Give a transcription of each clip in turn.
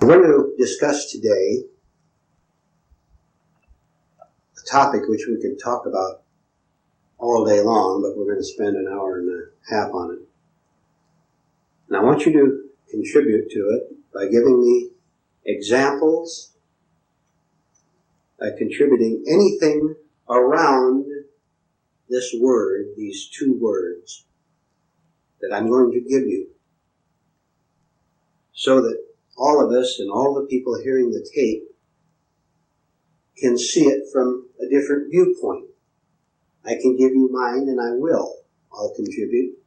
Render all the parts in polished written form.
We're going to discuss today a topic which we could talk about all day long, but we're going to spend an hour and a half on it. And I want you to contribute to it by giving me examples, by contributing anything around this word, these two words that I'm going to give you, so that all of us and all the people hearing the tape can see it from a different viewpoint. I can give you mine, and I will. I'll contribute.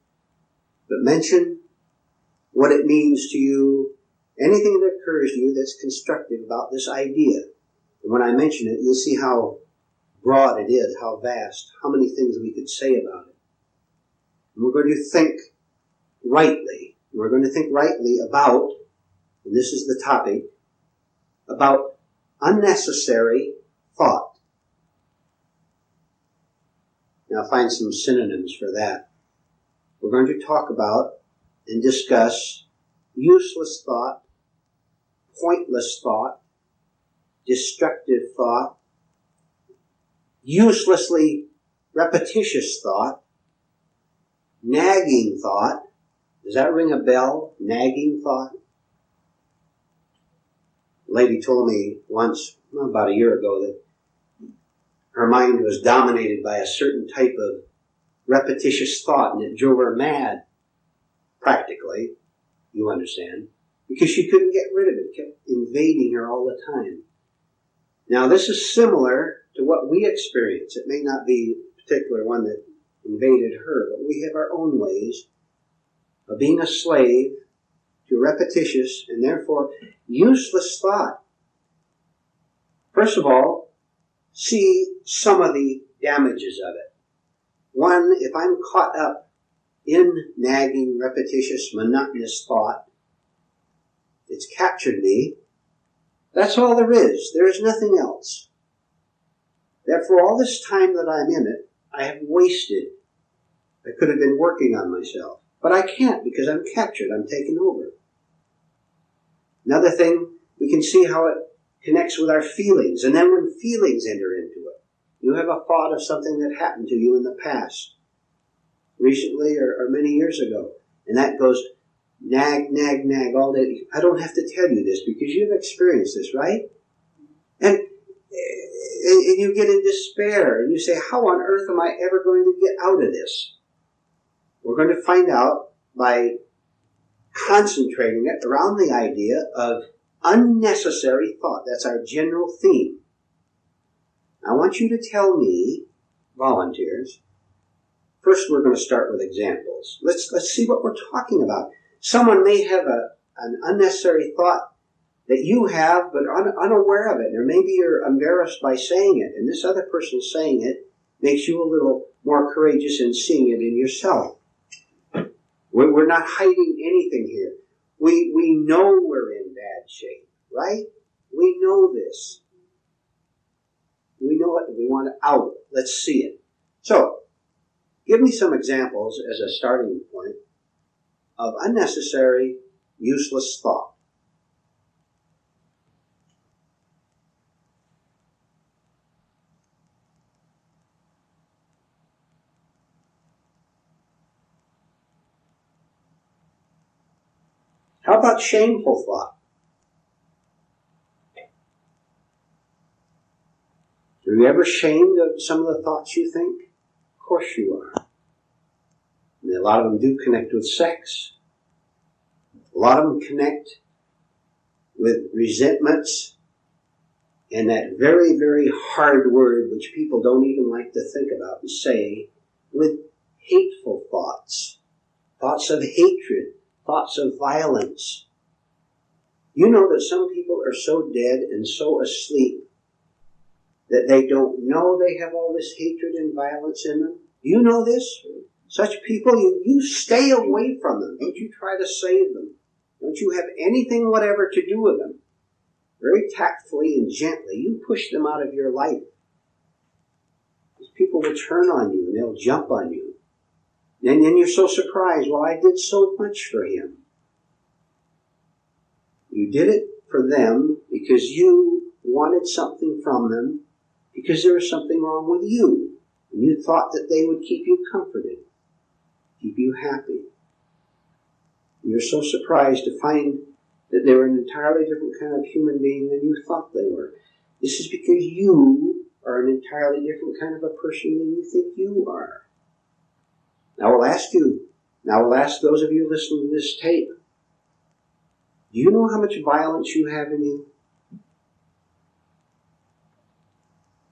But mention what it means to you, anything that occurs to you that's constructive about this idea. And when I mention it, you'll see how broad it is, how vast, how many things we could say about it. And we're going to think rightly. We're going to think rightly about, and this is the topic, about unnecessary thought. Now find some synonyms for that. We're going to talk about and discuss useless thought, pointless thought, destructive thought, uselessly repetitious thought, nagging thought. Does that ring a bell? Nagging thought? A lady told me once, about a year ago, that her mind was dominated by a certain type of repetitious thought, and it drove her mad, practically, you understand, because she couldn't get rid of it. It kept invading her all the time. Now, this is similar to what we experience. It may not be a particular one that invaded her, but we have our own ways of being a slave to repetitious and therefore useless thought. First of all, see some of the damages of it. One, if I'm caught up in nagging, repetitious, monotonous thought, it's captured me. That's all there is. There is nothing else. Therefore, all this time that I'm in it, I have wasted. I could have been working on myself. But I can't because I'm captured. I'm taken over. Another thing, we can see how it connects with our feelings. And then when feelings enter into it, you have a thought of something that happened to you in the past, recently or many years ago. And that goes nag, nag, nag all day. I don't have to tell you this because you've experienced this, right? And you get in despair and you say, how on earth am I ever going to get out of this? We're going to find out by concentrating it around the idea of unnecessary thought. That's our general theme. I want you to tell me, volunteers, first we're going to start with examples. Let's see what we're talking about. Someone may have an unnecessary thought that you have, but unaware of it. Or maybe you're embarrassed by saying it, and this other person saying it makes you a little more courageous in seeing it in yourself. We're not hiding anything here. We know we're in bad shape, right? We know this. We know it, and we want it out. Let's see it. So, give me some examples as a starting point of unnecessary, useless thought. How about shameful thought? Are you ever ashamed of some of the thoughts you think? Of course you are. And a lot of them do connect with sex. A lot of them connect with resentments and that very, very hard word which people don't even like to think about and say, with hateful thoughts. Thoughts of hatred. Thoughts of violence. You know that some people are so dead and so asleep that they don't know they have all this hatred and violence in them. Do you know this? Such people, you stay away from them. Don't you try to save them. Don't you have anything whatever to do with them. Very tactfully and gently, you push them out of your life. These people will turn on you and they'll jump on you. And then you're so surprised. Well, I did so much for him. You did it for them because you wanted something from them, because there was something wrong with you. And you thought that they would keep you comforted, keep you happy. You're so surprised to find that they were an entirely different kind of human being than you thought they were. This is because you are an entirely different kind of a person than you think you are. Now we'll ask those of you listening to this tape, do you know how much violence you have in you?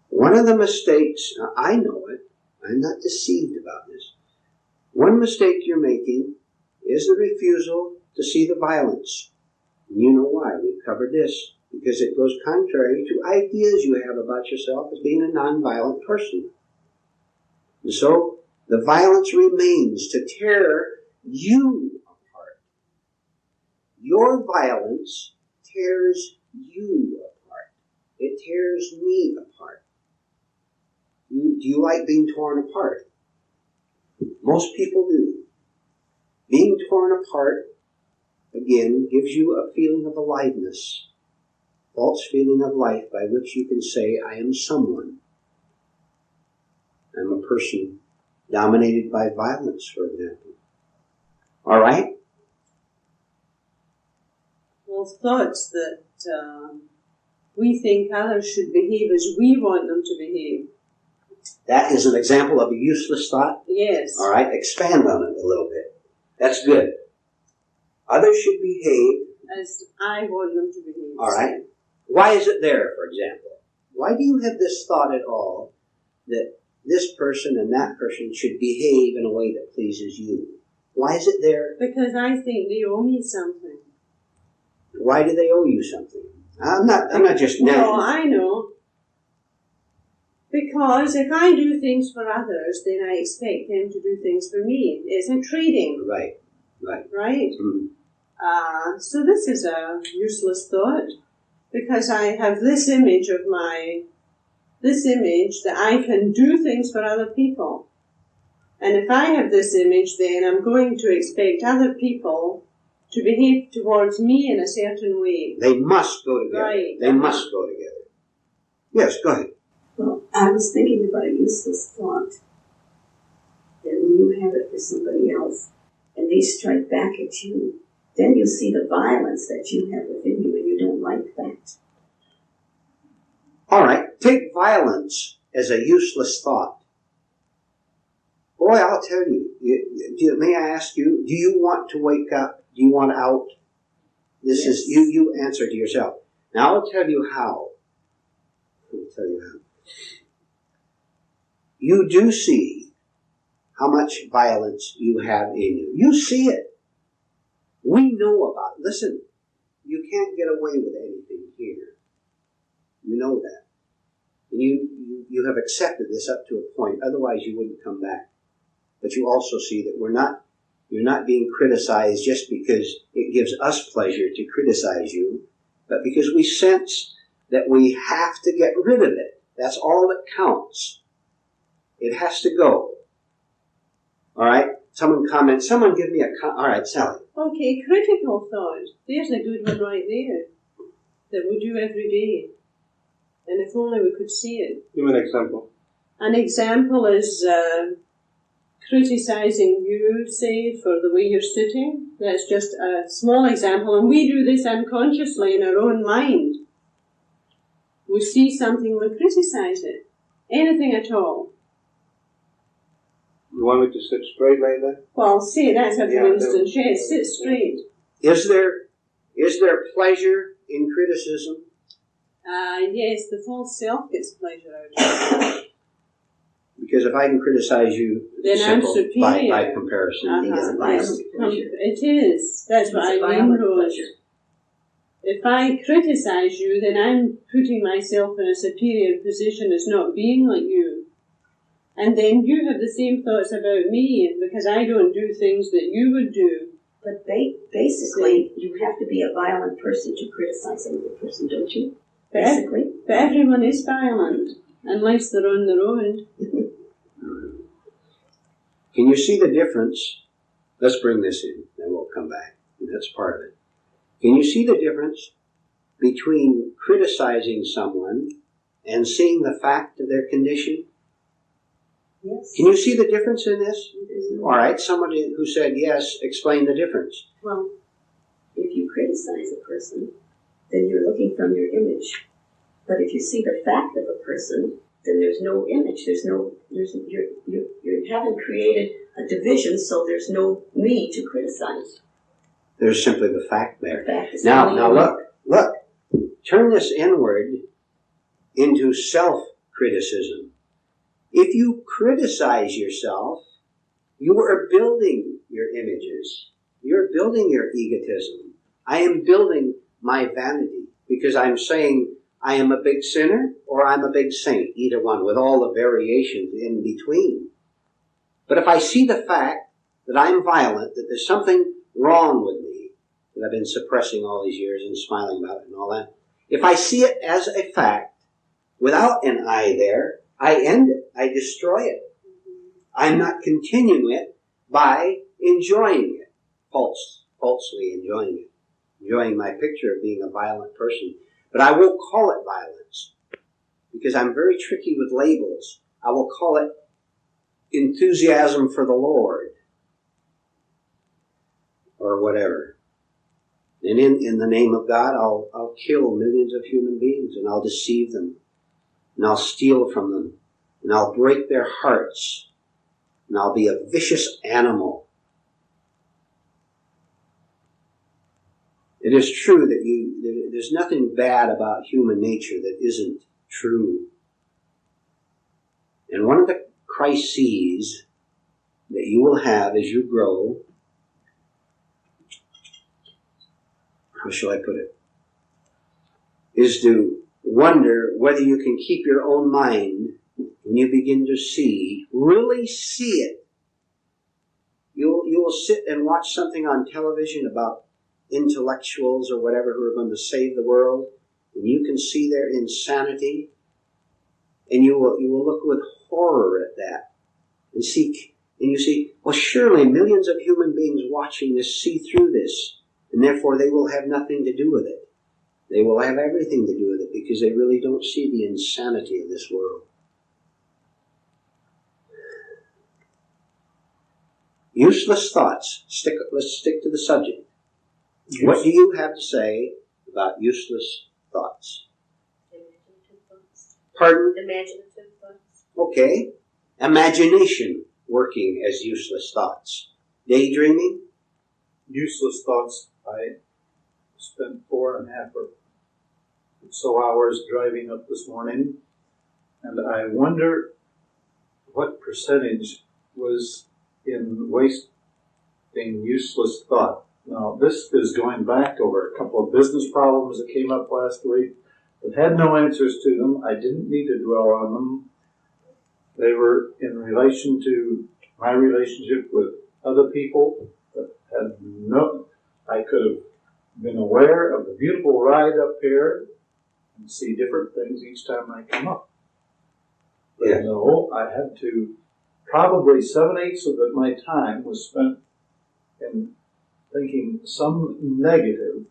One of the mistakes, I know it, I'm not deceived about this. One mistake you're making is the refusal to see the violence. And you know why. We've covered this. Because it goes contrary to ideas you have about yourself as being a nonviolent person. And so the violence remains to tear you apart. Your violence tears you apart. It tears me apart. Do you like being torn apart? Most people do. Being torn apart, again, gives you a feeling of aliveness. False feeling of life by which you can say, I am someone. I'm a person dominated by violence, for example. All right? Well, thoughts that we think others should behave as we want them to behave. That is an example of a useless thought? Yes. All right, expand on it a little bit. That's good. Others should behave as I want them to behave. All right. Why is it there, for example? Why do you have this thought at all that this person and that person should behave in a way that pleases you? Why is it there? Because I think they owe me something. Why do they owe you something? I'm not just... No, I know. Because if I do things for others, then I expect them to do things for me. It's a trading. Right. Right? Mm-hmm. So this is a useless thought. Because I have this image that I can do things for other people. And if I have this image, then I'm going to expect other people to behave towards me in a certain way. They must go together. Right. They must go together. Yes, go ahead. Well, I was thinking about a useless thought. That when you have it for somebody else, and they strike back at you, then you see the violence that you have within you, and you don't like that. All right, take violence as a useless thought. Boy, I'll tell you, may I ask you, do you want to wake up? Do you want out? This Yes. is, you answer to yourself. Now I'll tell you how. You do see how much violence you have in you. You see it. We know about it. Listen, you can't get away with anything here. You know that. And you have accepted this up to a point. Otherwise, you wouldn't come back. But you also see that you're not being criticized just because it gives us pleasure to criticize you, but because we sense that we have to get rid of it. That's all that counts. It has to go. All right? Someone give me a comment. All right, Sally. Okay, critical thought. There's a good one right there that we do every day. And if only we could see it. Give me an example. An example is criticizing you, say, for the way you're sitting. That's just a small example. And we do this unconsciously in our own mind. We see something, we criticize it. Anything at all. You want me to sit straight like that? Well, say that's a for instance. Yes, sit straight. Is there pleasure in criticism? Yes, the false self gets pleasure out of it. Because if I can criticize you, then I'm superior. by comparison. It is. That's what I mean, Rose. If I criticize you, then I'm putting myself in a superior position as not being like you. And then you have the same thoughts about me, because I don't do things that you would do. But basically, you have to be a violent person to criticize another person, don't you? Basically. But everyone is violent, unless they're on their own. Can you see the difference? Let's bring this in, then we'll come back. That's part of it. Can you see the difference between criticizing someone and seeing the fact of their condition? Yes. Can you see the difference in this? Mhm. All right, somebody who said yes, explain the difference. Well, if you criticize a person, then you're looking from your image. But if you see the fact of a person, then there's no image. You haven't created a division, so there's no me to criticize. There's simply the fact there. The fact is Now look. Turn this inward into self-criticism. If you criticize yourself, you are building your images. You're building your egotism. I am building my vanity because I'm saying I am a big sinner or I'm a big saint, either one, with all the variations in between. But if I see the fact that I'm violent, that there's something wrong with me, that I've been suppressing all these years and smiling about it and all that, if I see it as a fact, without an I there, I end it. I destroy it. I'm not continuing it by enjoying it, falsely enjoying it, enjoying my picture of being a violent person. But I won't call it violence because I'm very tricky with labels. I will call it enthusiasm for the Lord or whatever. And in the name of God, I'll kill millions of human beings and I'll deceive them and I'll steal from them and I'll break their hearts and I'll be a vicious animal. It is true that there's nothing bad about human nature that isn't true. And one of the crises that you will have as you grow, how shall I put it, is to wonder whether you can keep your own mind when you begin to see, really see it. You will sit and watch something on television about intellectuals or whatever who are going to save the world, and you can see their insanity, and you will look with horror at that, and you see, well, surely millions of human beings watching this see through this, and therefore they will have nothing to do with it. They will have everything to do with it because they really don't see the insanity of this world. Useless thoughts. Let's stick to the subject. Yes. What do you have to say about useless thoughts? Imaginative thoughts. Pardon? Imaginative thoughts. Okay. Imagination working as useless thoughts. Daydreaming? Useless thoughts. I spent 4.5 or so hours driving up this morning, and I wonder what percentage was in wasting useless thought. Now, this is going back over a couple of business problems that came up last week that had no answers to them. I didn't need to dwell on them. They were in relation to my relationship with other people that had I could have been aware of the beautiful ride up here and see different things each time I come up. But yeah. No, I had to, probably 7/8 of my time was spent in thinking some negative.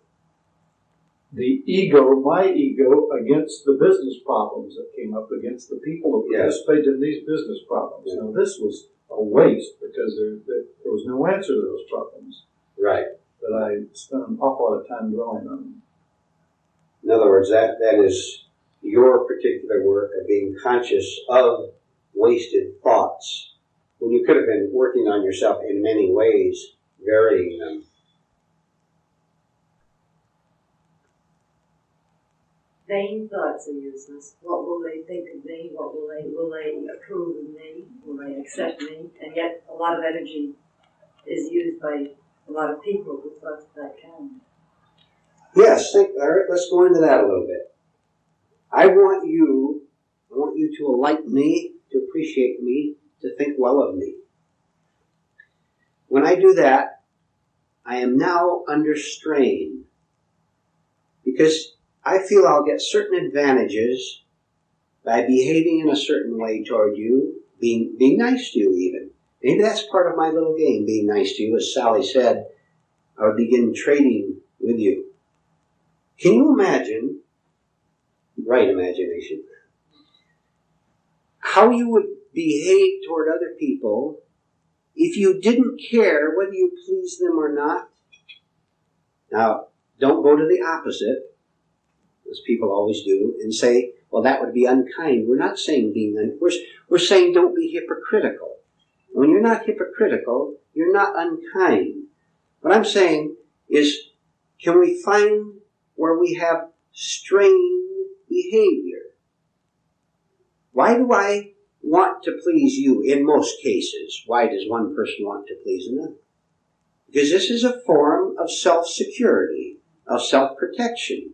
The ego, my ego, against the business problems that came up, against the people that participated in these business problems. Yeah. Now, this was a waste because there was no answer to those problems. Right. But I spent an awful lot of time dwelling on them. In other words, that is your particular work of being conscious of wasted thoughts, when you could have been working on yourself in many ways, varying them. Vain thoughts are useless. What will they think of me? Will they approve of me? Will they accept me? And yet a lot of energy is used by a lot of people with thoughts of that kind. Yes, all right, let's go into that a little bit. I want you to like me, to appreciate me, to think well of me. When I do that, I am now under strain because I feel I'll get certain advantages by behaving in a certain way toward you, being nice to you even. Maybe that's part of my little game, being nice to you. As Sally said, I would begin trading with you. Can you imagine, right imagination, how you would behave toward other people if you didn't care whether you pleased them or not? Now, don't go to the opposite, as people always do, and say, well, that would be unkind. We're not saying being unkind. We're saying don't be hypocritical. When you're not hypocritical, you're not unkind. What I'm saying is, can we find where we have strained behavior? Why do I want to please you in most cases? Why does one person want to please another? Because this is a form of self-security, of self-protection.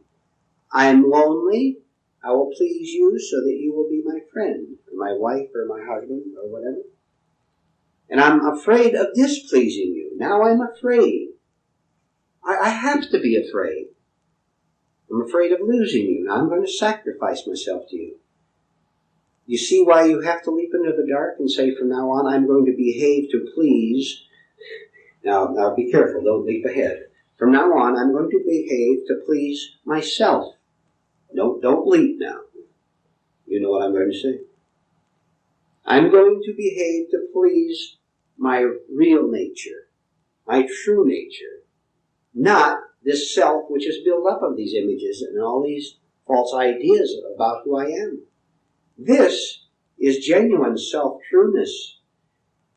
I am lonely, I will please you so that you will be my friend, or my wife, or my husband, or whatever. And I'm afraid of displeasing you. Now I'm afraid. I have to be afraid. I'm afraid of losing you. Now I'm going to sacrifice myself to you. You see why you have to leap into the dark and say, from now on, I'm going to behave to please. Now be careful, don't leap ahead. From now on, I'm going to behave to please myself. Don't leap now. You know what I'm going to say. I'm going to behave to please my real nature, my true nature, not this self which is built up of these images and all these false ideas about who I am. This is genuine self-trueness.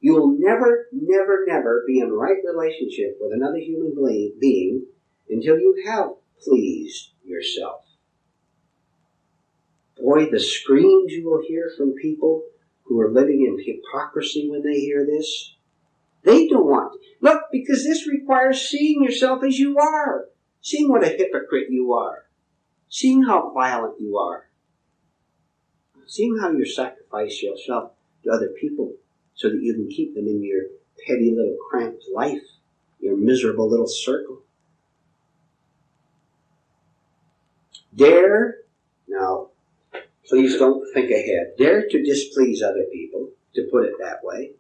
You'll never, never, never be in right relationship with another human being until you have pleased yourself. Boy, the screams you will hear from people who are living in hypocrisy when they hear this. They don't want to. Look, because this requires seeing yourself as you are. Seeing what a hypocrite you are. Seeing how violent you are. Seeing how you sacrifice yourself to other people so that you can keep them in your petty little cramped life, your miserable little circle. Dare, now, please don't think ahead. Dare to displease other people, to put it that way.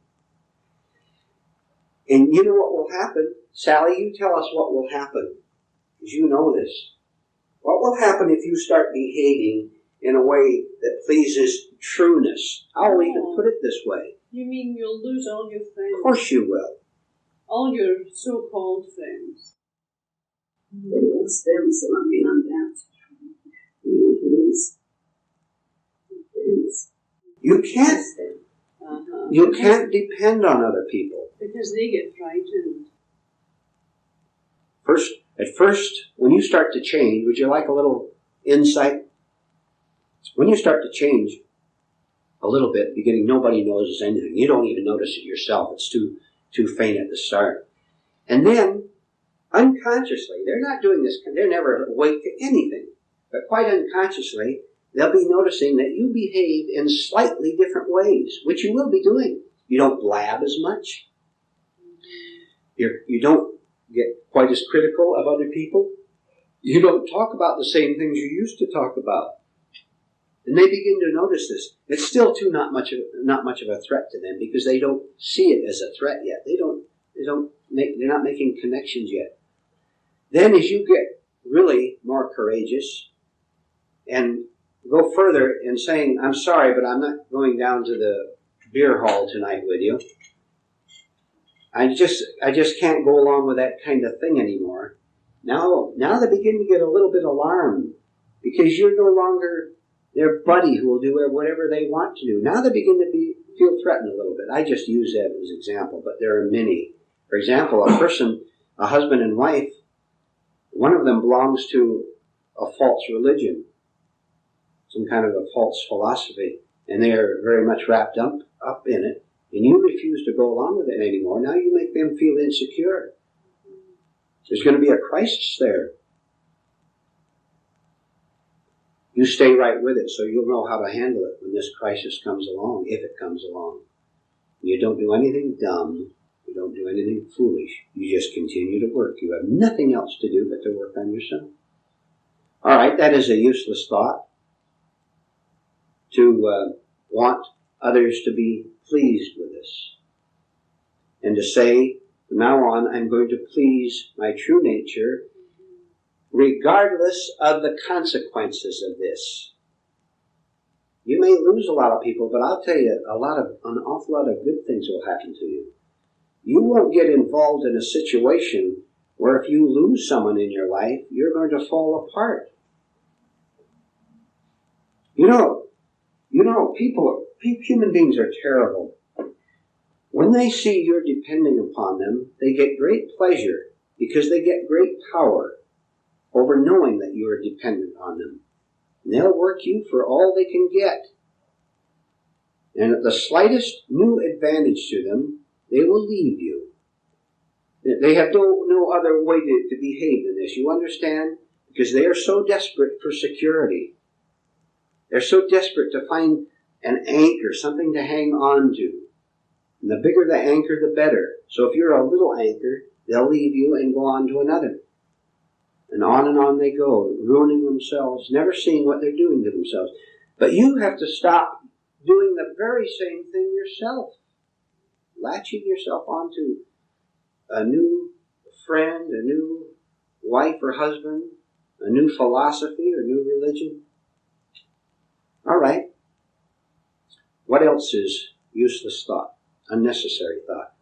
And you know what will happen? Sally, you tell us what will happen, because you know this. What will happen if you start behaving in a way that pleases trueness? I'll even put it this way. You mean you'll lose all your friends? Of course you will. All your so-called friends. Everybody wants them, so I'm beyond that. You want to lose friends. You can't depend on other people. Because they get frightened. At first, when you start to change, would you like a little insight? When you start to change a little bit, beginning, nobody notices anything. You don't even notice it yourself. It's too faint at the start. And then, unconsciously, they're not doing this, they're never awake to anything. But quite unconsciously, they'll be noticing that you behave in slightly different ways, which you will be doing. You don't blab as much. You don't get quite as critical of other people. You don't talk about the same things you used to talk about. And they begin to notice this. It's still not much of a threat to them because they don't see it as a threat yet. They're not making connections yet. Then as you get really more courageous and go further in saying, I'm sorry, but I'm not going down to the beer hall tonight with you. I just can't go along with that kind of thing anymore. Now they begin to get a little bit alarmed because you're no longer their buddy who will do whatever they want to do. Now they begin to feel threatened a little bit. I just use that as an example, but there are many. For example, a husband and wife, one of them belongs to a false religion, some kind of a false philosophy, and they are very much wrapped up in it, and you refuse to go along with it anymore. Now you make them feel insecure. There's going to be a crisis there. You stay right with it so you'll know how to handle it when this crisis comes along, if it comes along. You don't do anything dumb. You don't do anything foolish. You just continue to work. You have nothing else to do but to work on yourself. All right, that is a useless thought, to want others to be pleased with us. And to say, from now on, I'm going to please my true nature regardless of the consequences of this. You may lose a lot of people, but I'll tell you, an awful lot of good things will happen to you. You won't get involved in a situation where if you lose someone in your life, you're going to fall apart. You know, human beings are terrible. When they see you're depending upon them, they get great pleasure because they get great power over knowing that you are dependent on them. And they'll work you for all they can get. And at the slightest new advantage to them, they will leave you. They have no other way to behave than this. You understand? Because they are so desperate for security. They're so desperate to find an anchor, something to hang on to. And the bigger the anchor, the better. So if you're a little anchor, they'll leave you and go on to another. And on they go, ruining themselves, never seeing what they're doing to themselves. But you have to stop doing the very same thing yourself. Latching yourself onto a new friend, a new wife or husband, a new philosophy or new religion. All right. What else is useless thought, unnecessary thought?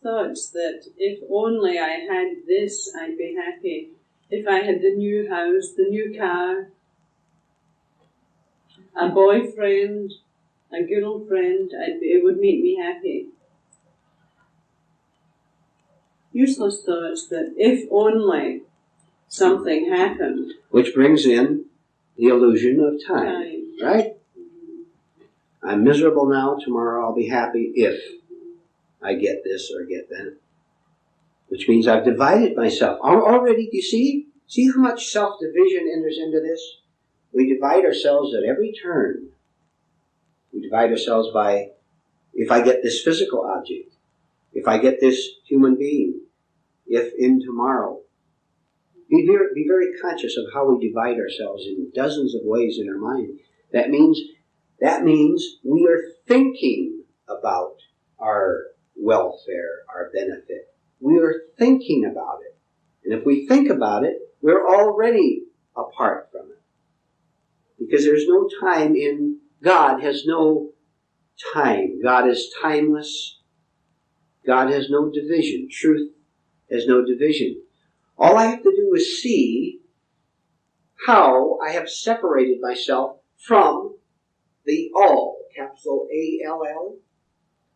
Thoughts that if only I had this, I'd be happy. If I had the new house, the new car, a boyfriend, a girlfriend, it would make me happy. Useless thoughts that if only something happened. Which brings in the illusion of time. Right? I'm miserable now, tomorrow I'll be happy if I get this or get that. Which means I've divided myself. Already, do you see? See how much self-division enters into this? We divide ourselves at every turn. We divide ourselves by, if I get this physical object, if I get this human being, if in tomorrow. Be very conscious of how we divide ourselves in dozens of ways in our mind. That means we are thinking about our welfare, our benefit. We are thinking about it. And if we think about it, we're already apart from it. Because there's no time in God has no time. God is timeless. God has no division. Truth has no division. All I have to do is see how I have separated myself from the all, capital A-L-L.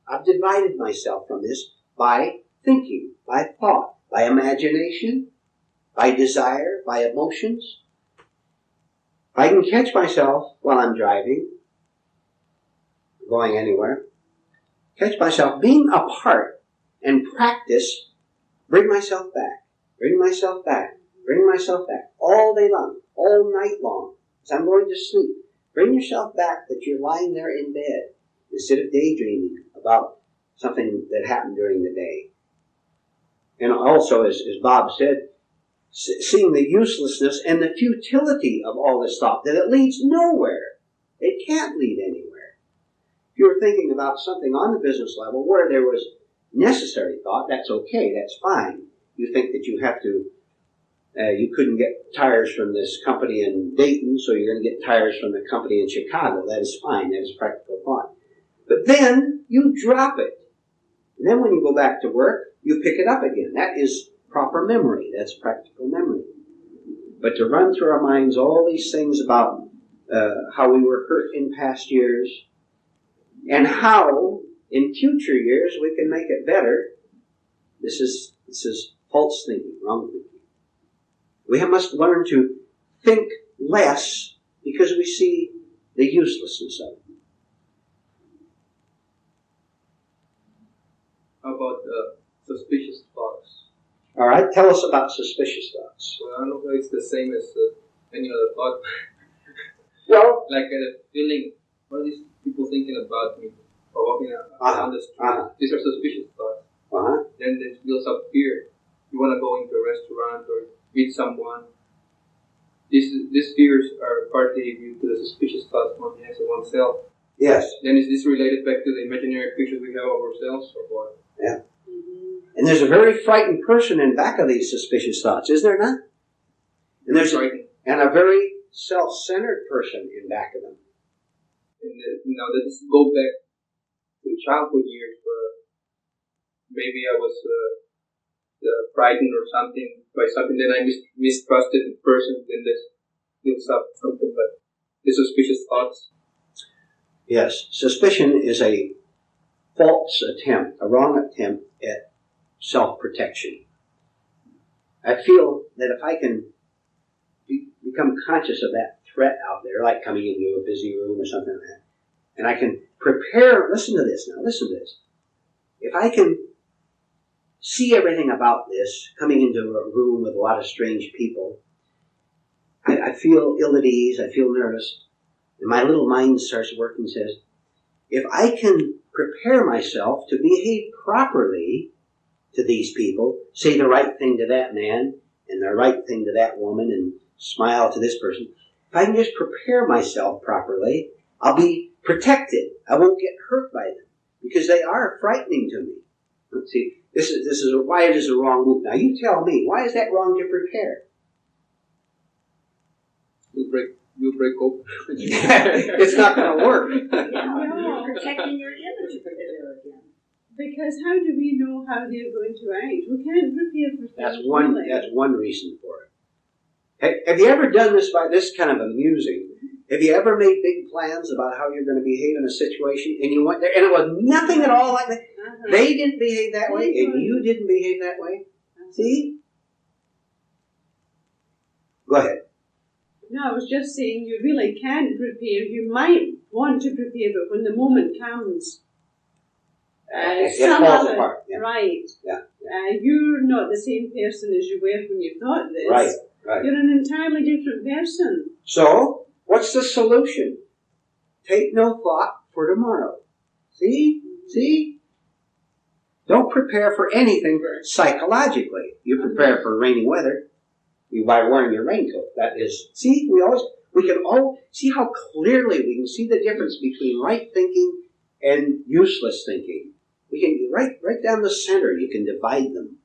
I've divided myself from this by thinking, by thought, by imagination, by desire, by emotions. If I can catch myself while I'm driving, going anywhere, catch myself being apart and practice, bring myself back, bring myself back, bring myself back all day long, all night long, as I'm going to sleep. Bring yourself back that you're lying there in bed instead of daydreaming about something that happened during the day. And also, as Bob said, seeing the uselessness and the futility of all this thought, that it leads nowhere. It can't lead anywhere. If you were thinking about something on the business level where there was necessary thought, that's okay, that's fine. You think that you have to, you couldn't get tires from this company in Dayton, so you're going to get tires from the company in Chicago. That is fine, that is practical thought. But then you drop it. And then when you go back to work, you pick it up again. That is proper memory. That's practical memory. But to run through our minds all these things about how we were hurt in past years and how in future years we can make it better, this is false thinking, wrong thinking. We must learn to think less because we see the uselessness of it. How about suspicious thoughts? All right, tell us about suspicious thoughts. Well, I don't know if it's the same as any other thought. Well, Like a feeling, what are these people thinking about me? Or walking around the street. These are suspicious thoughts. Then it builds up fear. You want to go into a restaurant or meet someone. These fears are partly due to the suspicious thoughts one has of oneself. yes. Then is this related back to the imaginary pictures we have of ourselves or what? Yeah. And there's a very frightened person in back of these suspicious thoughts, is there not? And there's and a very self-centered person in back of them. And let's go back to childhood years where maybe I was frightened or something by something, then I mistrusted the person, then this builds up something like the suspicious thoughts. Yes, suspicion is a false attempt, a wrong attempt at self-protection. I feel that if I can become conscious of that threat out there, like coming into a busy room or something like that, and I can prepare, listen to this. If I can see everything about this, coming into a room with a lot of strange people, I feel ill at ease, I feel nervous, and my little mind starts working and says, if I can prepare myself to behave properly to these people, say the right thing to that man, and the right thing to that woman, and smile to this person, if I can just prepare myself properly, I'll be protected. I won't get hurt by them, because they are frightening to me. Let's see, this is why it is a wrong move. Now you tell me, why is that wrong to prepare? You break open. It's not going to work. You're protecting your image again. Because how do we know how they're going to act? We can't prepare for things. That's one reason for it. Have you ever done this this kind of amusing? Have you ever made big plans about how you're going to behave in a situation, and you went there, and it was nothing at all like that? Uh-huh. They didn't behave that way, and you didn't behave that way. Uh-huh. See? Go ahead. No, I was just saying you really can't prepare. You might want to prepare, but when the moment comes, it falls apart. Yeah. Right. Yeah. You're not the same person as you were when you thought this. Right. You're an entirely different person. So, what's the solution? Take no thought for tomorrow. See? Don't prepare for anything psychologically. You prepare for rainy weather by wearing your raincoat. That is, see, we can all see how clearly we can see the difference between right thinking and useless thinking. We can right down the center. You can divide them.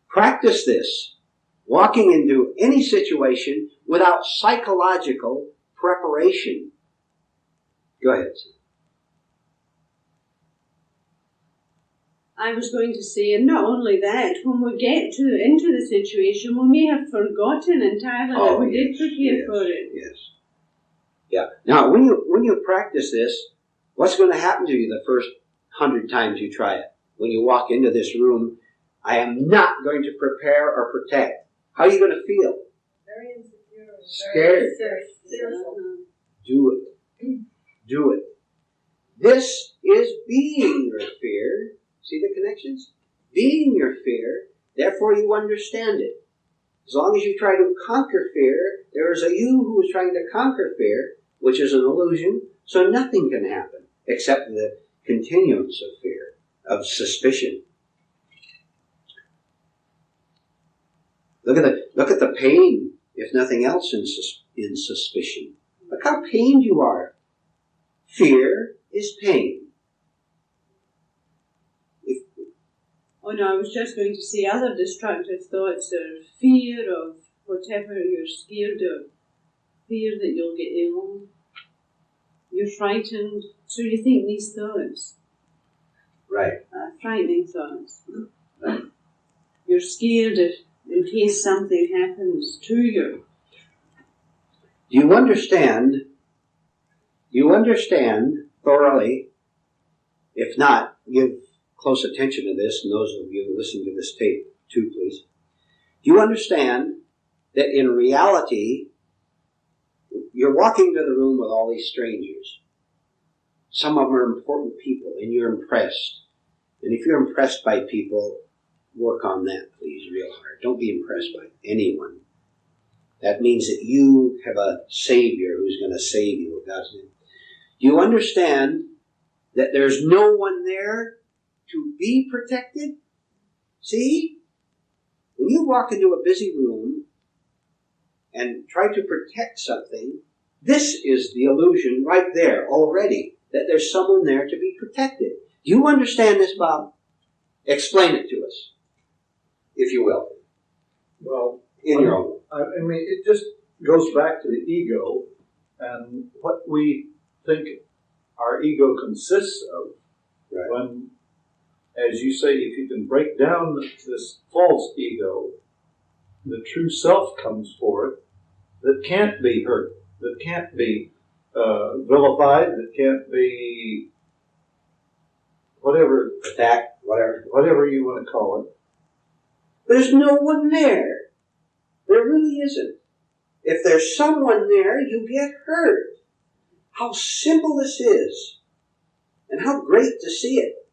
Practice this, walking into any situation without psychological preparation. Go ahead. I was going to say, and not only that, when we get into the situation, we may have forgotten entirely that we did prepare for it. Yes. Yeah. Now, when you practice this, what's going to happen to you the first 100 times you try it? When you walk into this room, I am not going to prepare or protect. How are you going to feel? Very insecure. Scared. Fearful. Do it. This is being your fear. See the connections? Being your fear, therefore you understand it. As long as you try to conquer fear, there is a you who is trying to conquer fear, which is an illusion, so nothing can happen except the continuance of fear, of suspicion. Look at the pain, if nothing else, in suspicion. Look how pained you are. Fear is pain. Oh no, I was just going to say other destructive thoughts are fear of whatever you're scared of. Fear that you'll get ill. You're frightened, so you think these thoughts. Right. Frightening thoughts. Right. You're scared in case something happens to you. Do you understand thoroughly? If not, give close attention to this, and those of you who listen to this tape too, please. Do you understand that in reality, you're walking into the room with all these strangers. Some of them are important people, and you're impressed. And if you're impressed by people, work on that, please, real hard. Don't be impressed by anyone. That means that you have a Savior who's going to save you. God's name. Do you understand that there's no one there to be protected? See? When you walk into a busy room and try to protect something, this is the illusion right there already, that there's someone there to be protected. Do you understand this, Bob? Explain it to us, if you will. Well, in your own. I mean, it just goes back to the ego and what we think our ego consists of. Right. When, as you say, if you can break down this false ego, the true self comes forth that can't be hurt, that can't be vilified, that can't be whatever, attacked, whatever you want to call it. There's no one there. There really isn't. If there's someone there, you get hurt. How simple this is. And how great to see it.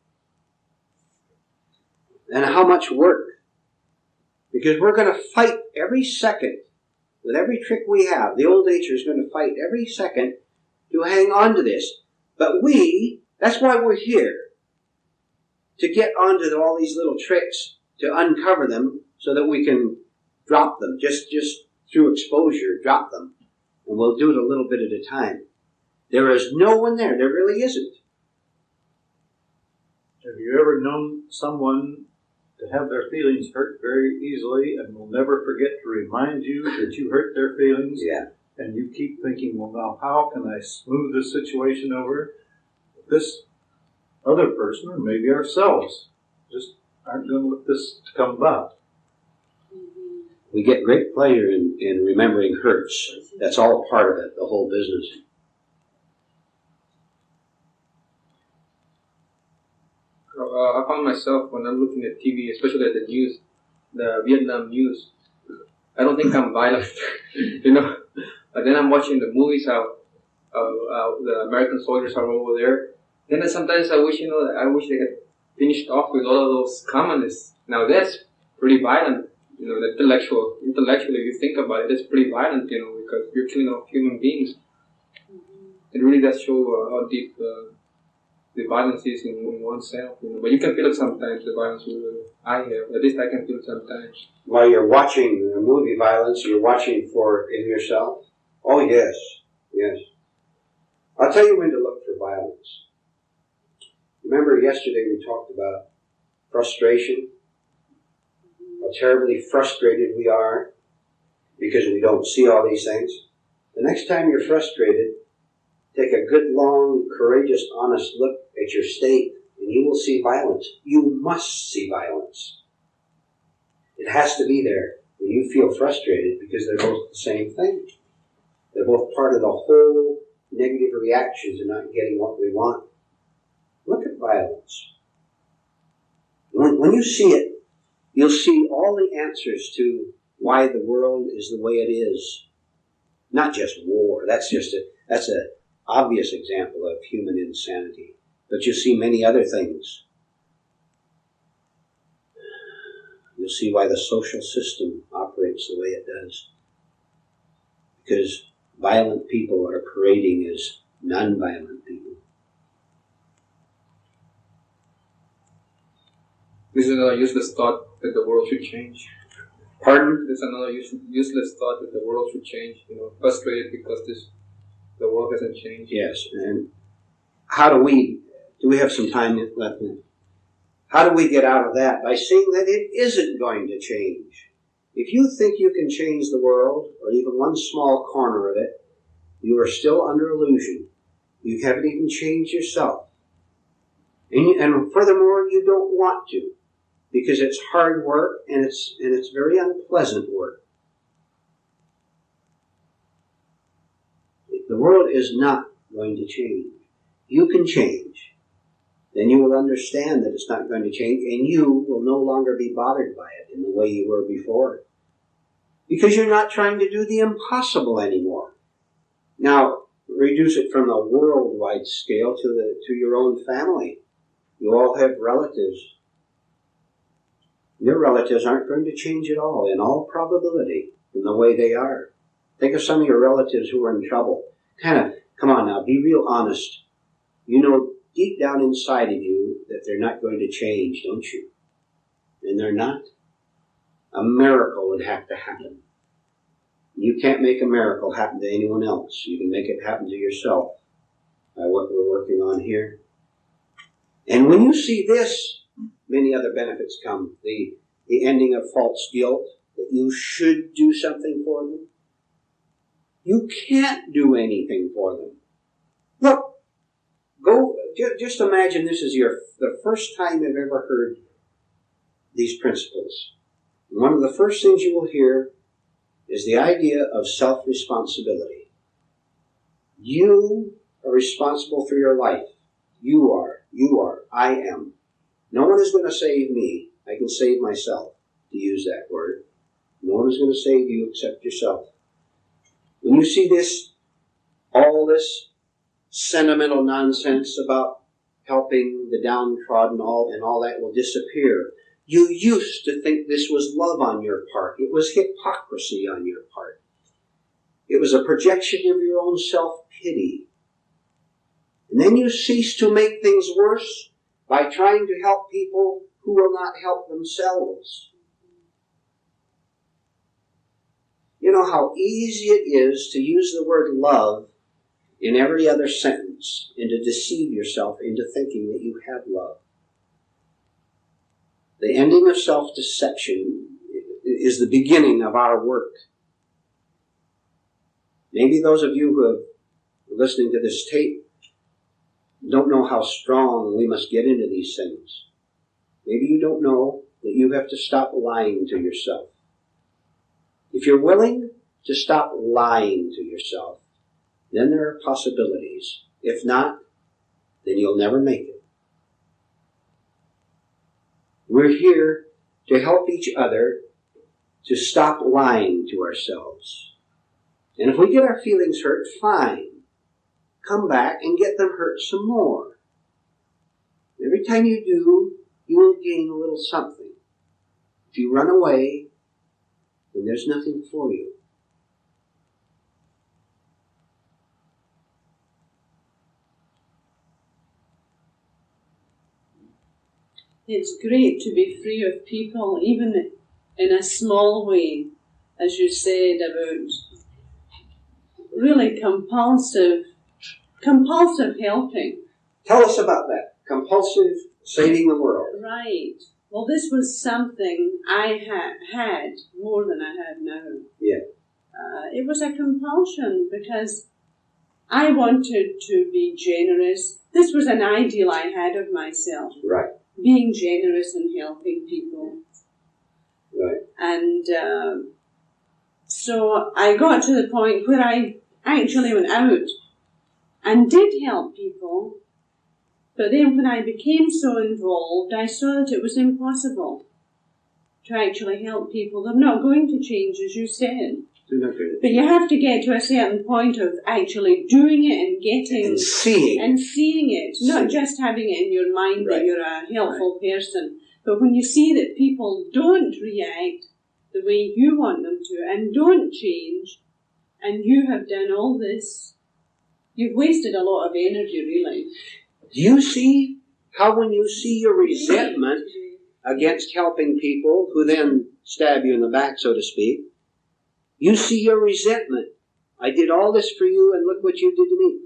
And how much work. Because we're going to fight every second with every trick we have. The old nature is going to fight every second to hang on to this. But that's why we're here. To get onto all these little tricks, to uncover them so that we can drop them. Just through exposure, drop them. And we'll do it a little bit at a time. There is no one there. There really isn't. Have you ever known someone to have their feelings hurt very easily and will never forget to remind you that you hurt their feelings? Yeah. And you keep thinking, well, now how can I smooth this situation over? This other person, or maybe ourselves, just aren't going to let this come about. We get great pleasure in remembering hurts. That's all part of it, the whole business. I found myself when I'm looking at TV, especially at the news, the Vietnam news. I don't think I'm violent, But then I'm watching the movies how the American soldiers are over there. Then sometimes I wish, I wish they had finished off with all of those communists. Now that's pretty violent, intellectually, if you think about it, it's pretty violent, because you're killing off human beings. It really does show how deep the violence is in oneself, But you can feel it sometimes, the violence I have. At least I can feel it sometimes. While you're watching the movie violence, you're watching for it in yourself? Oh, yes. Yes. I'll tell you when to look for violence. Remember yesterday we talked about frustration? How terribly frustrated we are because we don't see all these things. The next time you're frustrated, take a good, long, courageous, honest look at your state, and you will see violence. You must see violence. It has to be there when you feel frustrated because they're both the same thing. They're both part of the whole negative reaction to not getting what we want. Look at violence. When you see it, you'll see all the answers to why the world is the way it is. Not just war. That's an obvious example of human insanity. But you'll see many other things. You'll see why the social system operates the way it does. Because violent people are parading as non-violent people. This is another useless thought that the world should change. Pardon? There's another useless thought that the world should change. Frustrated because the world hasn't changed. Yes, and do we have some time left? How do we get out of that? By seeing that it isn't going to change. If you think you can change the world, or even one small corner of it, you are still under illusion. You haven't even changed yourself. And furthermore, you don't want to, because it's hard work and it's very unpleasant work. The world is not going to change. You can change. Then you will understand that it's not going to change, and you will no longer be bothered by it in the way you were before. Because you're not trying to do the impossible anymore. Now, reduce it from the worldwide scale to your own family. You all have relatives. Your relatives aren't going to change at all, in all probability, from the way they are. Think of some of your relatives who are in trouble. Come on now, be real honest. You know deep down inside of you that they're not going to change, don't you? And they're not. A miracle would have to happen. You can't make a miracle happen to anyone else. You can make it happen to yourself by what we're working on here. And when you see this, many other benefits come. The ending of false guilt, that you should do something for them. You can't do anything for them. Look, just imagine this is the first time you've ever heard these principles. One of the first things you will hear is the idea of self-responsibility. You are responsible for your life. You are, I am. No one is going to save me. I can save myself, to use that word. No one is going to save you except yourself. When you see this, all this sentimental nonsense about helping the downtrodden and all that will disappear. You used to think this was love on your part. It was hypocrisy on your part. It was a projection of your own self-pity. And then you cease to make things worse by trying to help people who will not help themselves. You know how easy it is to use the word love in every other sentence and to deceive yourself into thinking that you have love. The ending of self-deception is the beginning of our work. Maybe those of you who are listening to this tape don't know how strong we must get into these things. Maybe you don't know that you have to stop lying to yourself. If you're willing to stop lying to yourself, then there are possibilities. If not, then you'll never make it. We're here to help each other to stop lying to ourselves. And if we get our feelings hurt, fine. Come back and get them hurt some more. Every time you do, you will gain a little something. If you run away, then there's nothing for you. It's great to be free of people, even in a small way, as you said, about really compulsive helping. Tell us about that. Compulsive saving the world. Right. Well, this was something I had more than I have now. Yeah. It was a compulsion because I wanted to be generous. This was an ideal I had of myself. Right. Being generous and helping people. Right. And so I got to the point where I actually went out and did help people. But then when I became so involved, I saw that it was impossible to actually help people. They're not going to change, as you said. But you have to get to a certain point of actually doing it and getting and seeing it, not just having it in your mind that you're a helpful person, but when you see that people don't react the way you want them to and don't change, and you have done all this, you've wasted a lot of energy, really. Do you see how when you see your resentment against helping people who then stab you in the back, so to speak, you see your resentment. I did all this for you and look what you did to me.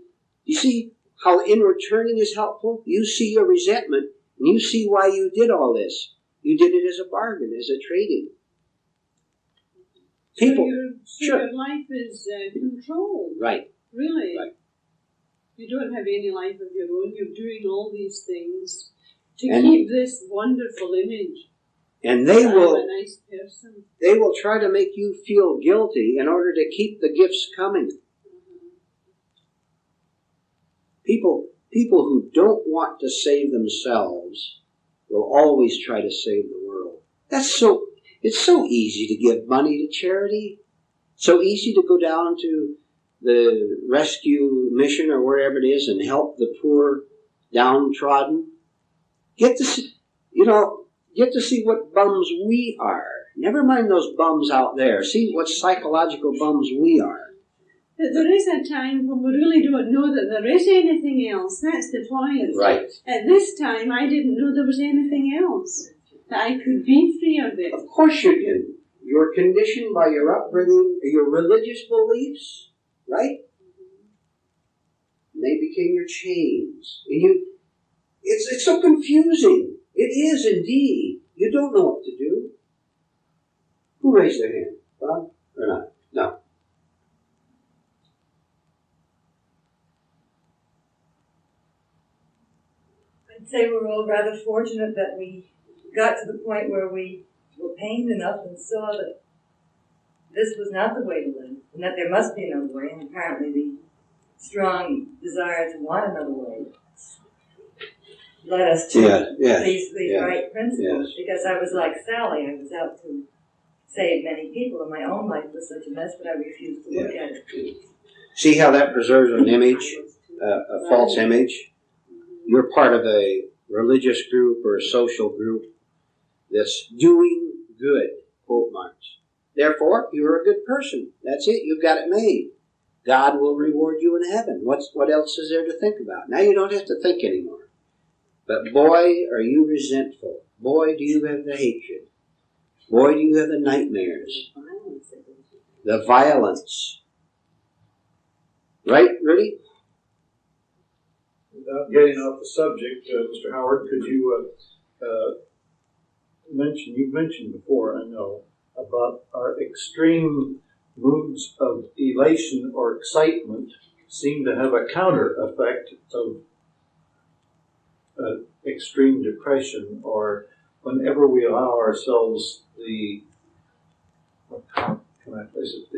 You see how inward turning is helpful? You see your resentment and you see why you did all this. You did it as a bargain, as a trading. People. So your life is controlled. Right. Really. Right. You don't have any life of your own. You're doing all these things to keep this wonderful image. And they will, I'm a nice person. They will try to make you feel guilty in order to keep the gifts coming. People who don't want to save themselves will always try to save the world. It's so easy to give money to charity. So easy to go down to the rescue mission or wherever it is and help the poor downtrodden. Get to see what bums we are. Never mind those bums out there. See what psychological bums we are. But there is a time when we really don't know that there is anything else. That's the point. Right. At this time, I didn't know there was anything else. That I could be free of it. Of course you didn't. You were conditioned by your upbringing, your religious beliefs, right? And they became your chains. And It's so confusing. It is indeed. You don't know what to do. Who raised their hand? Bob or not? No. I'd say we're all rather fortunate that we got to the point where we were pained enough and saw that this was not the way to live, and that there must be another way, and apparently the strong desire to want another way led us to these right principles. Because I was like Sally, I was out to save many people, and my own life was such a mess that I refused to look at it. See how that preserves an image, a false image? You're part of a religious group or a social group that's doing good, quote marks. Therefore, you're a good person. That's it. You've got it made. God will reward you in heaven. What else is there to think about? Now you don't have to think anymore. But boy, are you resentful. Boy, do you have the hatred. Boy, do you have the nightmares. The violence. Right, Rudy? Without getting off the subject, Mr. Howard, could you you've mentioned before, I know, about our extreme moods of elation or excitement seem to have a counter effect of extreme depression, or whenever we allow ourselves the, how can I place it,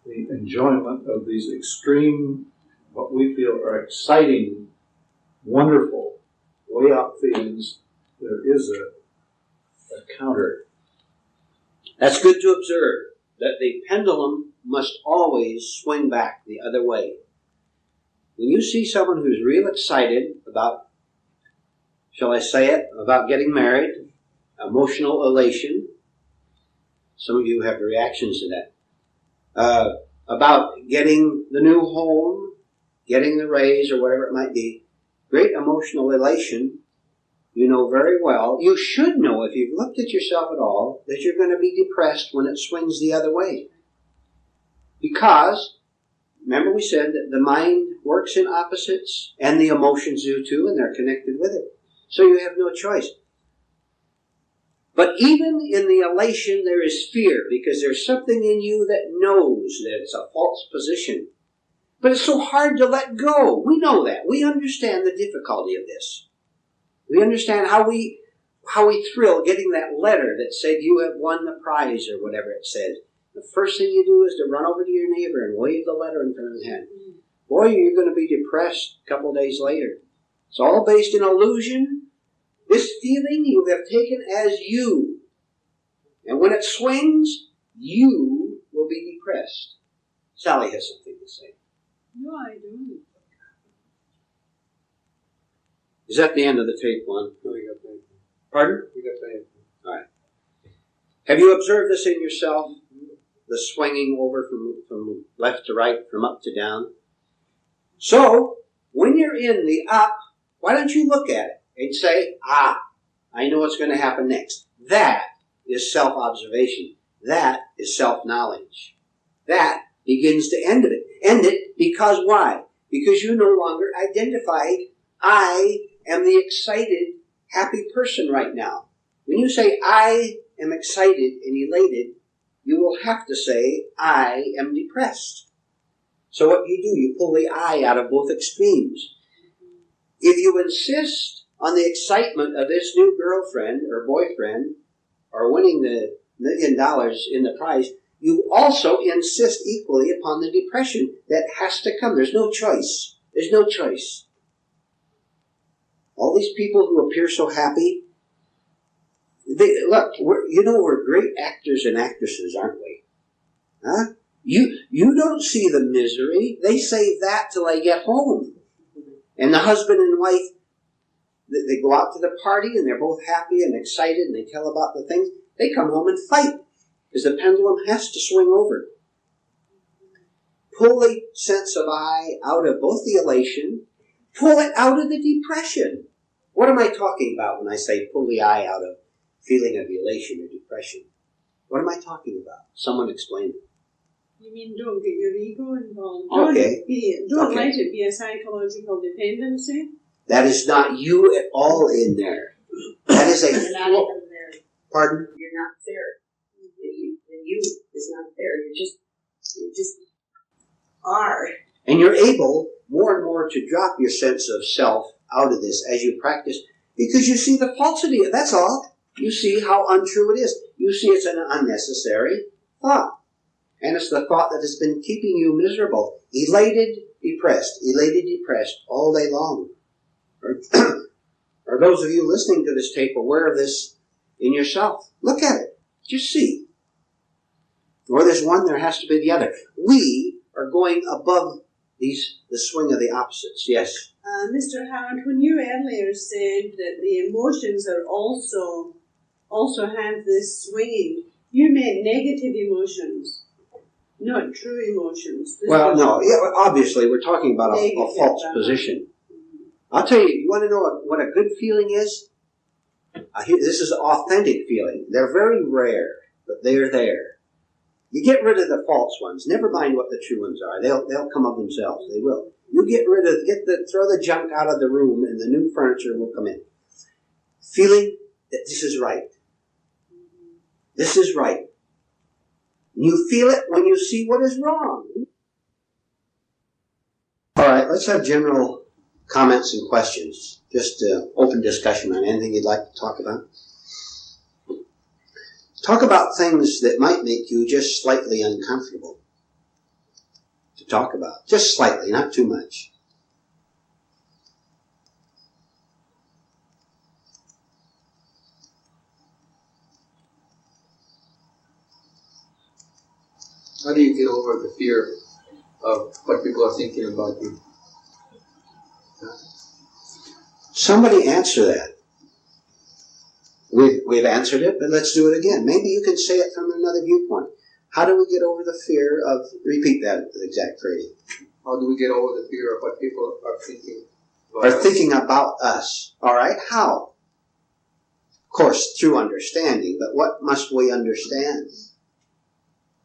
the enjoyment of these extreme, what we feel are exciting, wonderful, way out feelings, there is a counter. That's good to observe, that the pendulum must always swing back the other way. When you see someone who's real excited about, shall I say it, about getting married, emotional elation, some of you have reactions to that, about getting the new home, getting the raise or whatever it might be, great emotional elation, you know very well, you should know if you've looked at yourself at all, that you're going to be depressed when it swings the other way. Because, remember we said that the mind works in opposites, and the emotions do too, and they're connected with it. So you have no choice. But even in the elation there is fear, because there's something in you that knows that it's a false position. But it's so hard to let go. We know that. We understand the difficulty of this. We understand how we thrill getting that letter that said you have won the prize or whatever it says. The first thing you do is to run over to your neighbor and wave the letter in front of his hand. Boy, you're going to be depressed a couple of days later. It's all based in illusion. This feeling you have taken as you. And when it swings, you will be depressed. Sally has something to say. No, I don't. Is that the end of the tape one? No, we got that. Pardon? We got that. All right. Have you observed this in yourself? The swinging over from left to right, from up to down? So, when you're in the up, why don't you look at it and say, I know what's going to happen next. That is self-observation. That is self-knowledge. That begins to end it. End it because why? Because you no longer identify, I am the excited, happy person right now. When you say, I am excited and elated, you will have to say, I am depressed. So what you do, you pull the I out of both extremes. If you insist on the excitement of this new girlfriend or boyfriend or winning the $1 million in the prize, you also insist equally upon the depression that has to come. There's no choice. There's no choice. All these people who appear so happy, we're great actors and actresses, aren't we? Huh? You don't see the misery. They save that till they get home. And the husband and wife, they go out to the party and they're both happy and excited and they tell about the things. They come home and fight because the pendulum has to swing over. Pull the sense of I out of both the elation, pull it out of the depression. What am I talking about when I say pull the I out of feeling of elation or depression? What am I talking about? Someone explain it. You mean don't get your ego involved? Okay. Don't let it be a psychological dependency. That is not you at all in there. That is You're not even there. Pardon? You're not there. The you is not there. You just are. And you're able more and more to drop your sense of self out of this as you practice, because you see the falsity. That's all. You see how untrue it is. You see it's an unnecessary thought. And it's the thought that has been keeping you miserable. Elated, depressed all day long. Are those of you listening to this tape aware of this in yourself? Look at it. Just see. Where there's one, there has to be the other. We are going above the swing of the opposites. Yes? Mr. Howard, when you earlier said that the emotions are also have this swinging, you meant negative emotions, not true emotions. Well, no. Yeah, obviously, we're talking about a false position. I'll tell you, you want to know what a good feeling is? This is an authentic feeling. They're very rare, but they're there. You get rid of the false ones. Never mind what the true ones are. They'll come of themselves. They will. You throw the junk out of the room, and the new furniture will come in. Feeling that this is right. This is right. You feel it when you see what is wrong. All right, let's have general comments and questions. Just open discussion on anything you'd like to talk about. Talk about things that might make you just slightly uncomfortable to talk about. Just slightly, not too much. How do you get over the fear of what people are thinking about you? Somebody answer that. We've answered it, but let's do it again. Maybe you can say it from another viewpoint. How do we get over the fear of, repeat that exact phrase. How do we get over the fear of what people are thinking about Are thinking about us. All right, how? Of course, through understanding, but what must we understand?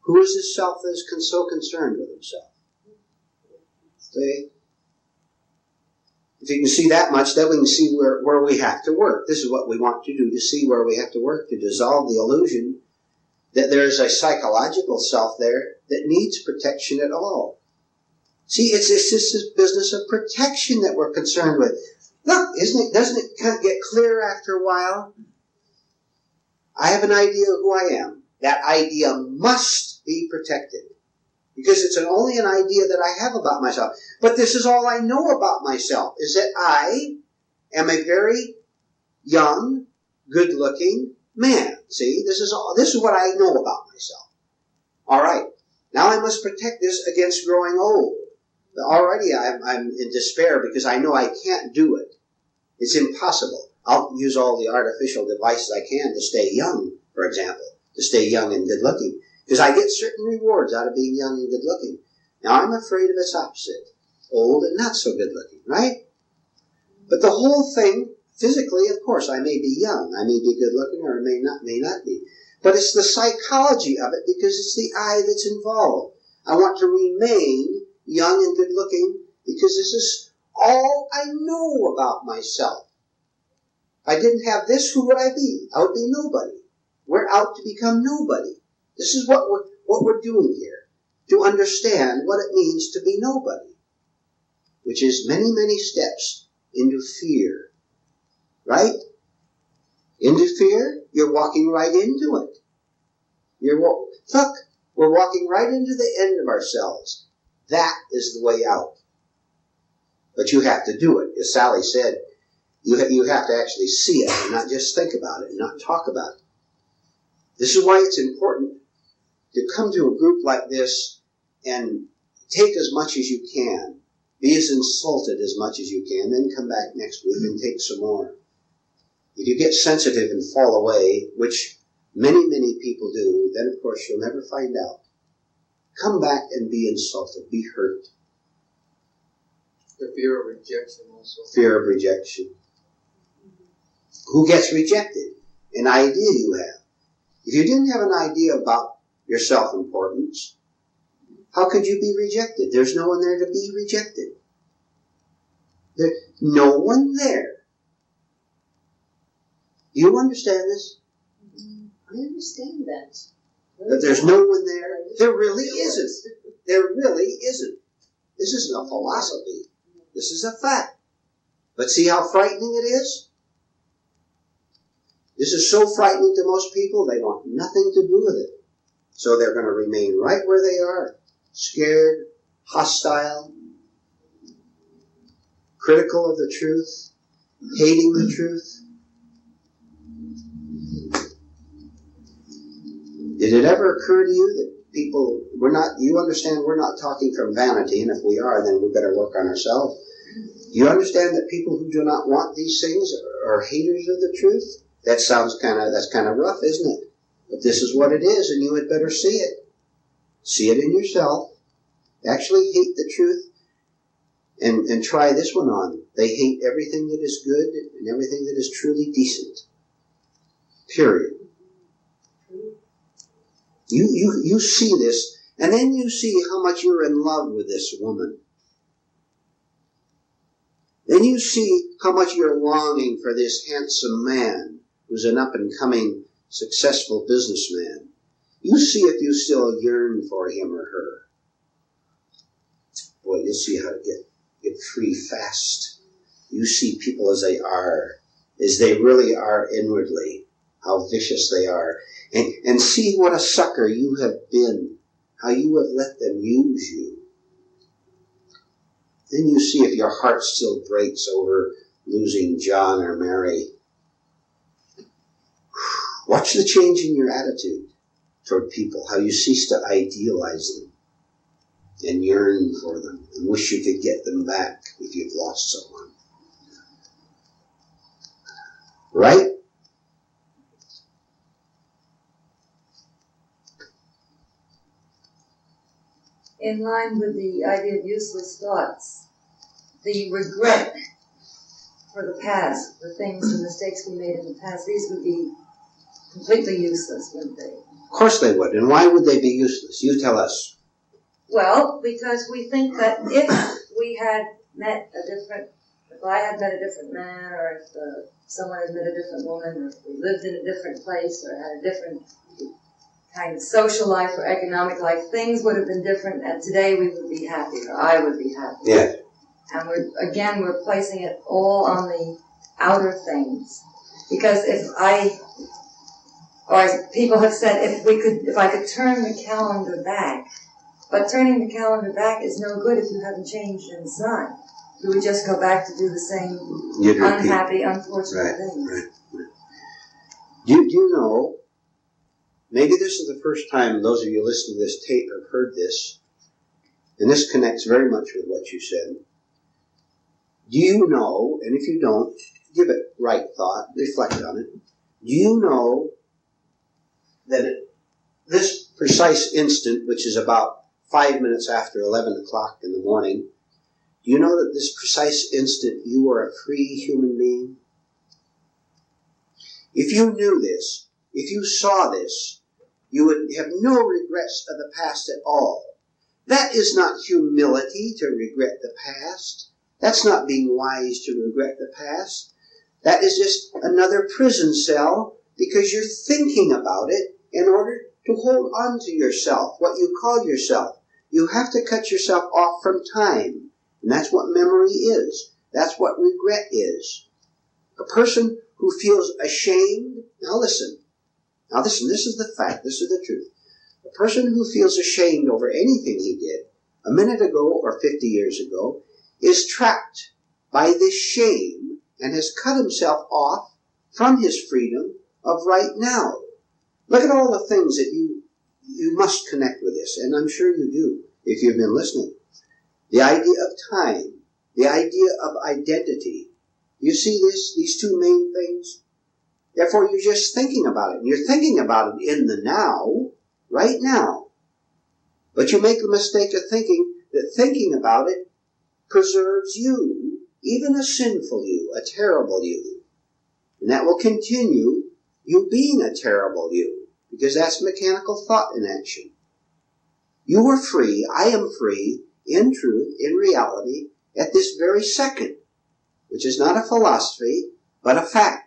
Who is this self that is so concerned with himself? See? If you can see that much, then we can see where we have to work. This is what we want to do, to see where we have to work, to dissolve the illusion that there is a psychological self there that needs protection at all. See, it's this business of protection that we're concerned with. Look, doesn't it kind of get clear after a while? I have an idea of who I am. That idea must be protected. Because it's only an idea that I have about myself. But this is all I know about myself, is that I am a very young, good-looking man. See, this is what I know about myself. All right. Now I must protect this against growing old. Already I'm in despair because I know I can't do it. It's impossible. I'll use all the artificial devices I can to stay young, for example, to stay young and good-looking. Because I get certain rewards out of being young and good-looking. Now I'm afraid of its opposite. Old and not so good-looking, right? But the whole thing, physically, of course, I may be young. I may be good-looking or I may not be. But it's the psychology of it because it's the I that's involved. I want to remain young and good-looking because this is all I know about myself. If I didn't have this, who would I be? I would be nobody. We're out to become nobody. This is what we're doing here, to understand what it means to be nobody, which is many, many steps into fear, right? Into fear, you're walking right into it. Look, we're walking right into the end of ourselves. That is the way out. But you have to do it. As Sally said, you have to actually see it and not just think about it and not talk about it. This is why it's important to come to a group like this and take as much as you can. Be as insulted as much as you can. Then come back next week and take some more. If you get sensitive and fall away, which many, many people do, then of course you'll never find out. Come back and be insulted. Be hurt. The fear of rejection also. Fear of rejection. Who gets rejected? An idea you have. If you didn't have an idea about your self-importance, How could you be rejected? There's no one there to be rejected. There's no one there. Do you understand this? I understand that. That there's no one there? There really isn't. There really isn't. This isn't a philosophy. This is a fact. But see how frightening it is? This is so frightening to most people, they want nothing to do with it. So they're going to remain right where they are, scared, hostile, critical of the truth, hating the truth. Did it ever occur to you that people, you understand we're not talking from vanity, and if we are, then we better work on ourselves. You understand that people who do not want these things are haters of the truth? That's kind of rough, isn't it? But this is what it is, and you had better see it. See it in yourself. Actually hate the truth, and try this one on. They hate everything that is good and everything that is truly decent. Period. You see this, and then you see how much you're in love with this woman. Then you see how much you're longing for this handsome man who's an up-and-coming, successful businessman. You see if you still yearn for him or her. Boy, you'll see how to get free fast. You see people as they are, as they really are inwardly, how vicious they are. And see what a sucker you have been, how you have let them use you. Then you see if your heart still breaks over losing John or Mary. Watch the change in your attitude toward people, how you cease to idealize them and yearn for them and wish you could get them back if you've lost someone. Right? In line with the idea of useless thoughts, the regret for the past, the things, the mistakes we made in the past, these would be completely useless, wouldn't they? Of course they would. And why would they be useless? You tell us. Well, because we think that if we had met if I had met a different man, or if someone had met a different woman, or if we lived in a different place, or had a different kind of social life or economic life, things would have been different, and today we would be happy, or I would be happy. Yeah. And we're placing it all on the outer things. Because people have said, if I could turn the calendar back, but turning the calendar back is no good if you haven't changed inside. You would just go back to do the same unhappy, unfortunate things. Right. Do you know, maybe this is the first time those of you listening to this tape have heard this, and this connects very much with what you said. Do you know, and if you don't, give it right thought, reflect on it. Do you know that at this precise instant, which is about 5 minutes after 11 o'clock in the morning, do you know that this precise instant you are a free human being? If you knew this, if you saw this, you would have no regrets of the past at all. That is not humility to regret the past. That's not being wise to regret the past. That is just another prison cell because you're thinking about it in order to hold on to yourself, what you call yourself. You have to cut yourself off from time. And that's what memory is. That's what regret is. A person who feels ashamed, now listen, this is the fact, this is the truth. A person who feels ashamed over anything he did a minute ago or 50 years ago is trapped by this shame and has cut himself off from his freedom of right now. Look at all the things that you must connect with this, and I'm sure you do if you've been listening. The idea of time, the idea of identity. You see these two main things? Therefore, you're just thinking about it. And you're thinking about it in the now, right now. But you make the mistake of thinking that thinking about it preserves you, even a sinful you, a terrible you. And that will continue you being a terrible you, because that's mechanical thought in action. You are free. I am free in truth, in reality, at this very second, which is not a philosophy, but a fact.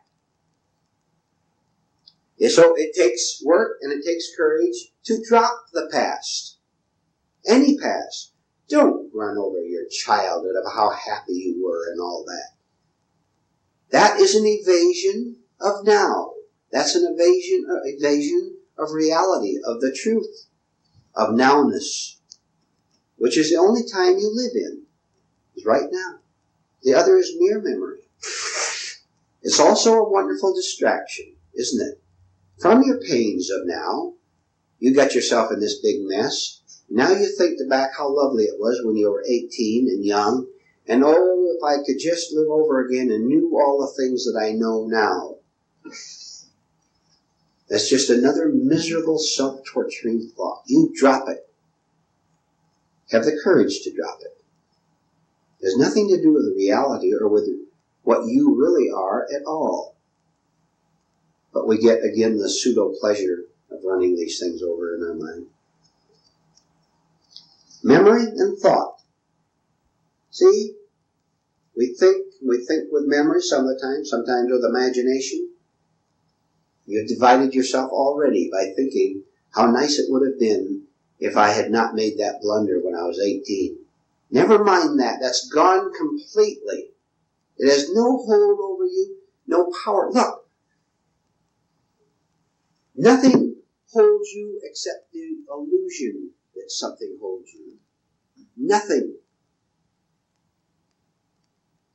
And so it takes work and it takes courage to drop the past. Any past. Don't run over your childhood of how happy you were and all that. That is an evasion of now. That's an evasion of reality, of the truth, of nowness, which is the only time you live in, is right now. The other is mere memory. It's also a wonderful distraction, isn't it? From your pains of now, you got yourself in this big mess. Now you think back how lovely it was when you were 18 and young, and oh, if I could just live over again and knew all the things that I know now. That's just another miserable, self-torturing thought. You drop it. Have the courage to drop it. It has nothing to do with the reality or with what you really are at all. But we get, again, the pseudo-pleasure of running these things over in our mind. Memory and thought. See? We think with memory some of the time, sometimes with imagination. You've divided yourself already by thinking how nice it would have been if I had not made that blunder when I was 18. Never mind that. That's gone completely. It has no hold over you, no power. Look, nothing holds you except the illusion that something holds you. Nothing.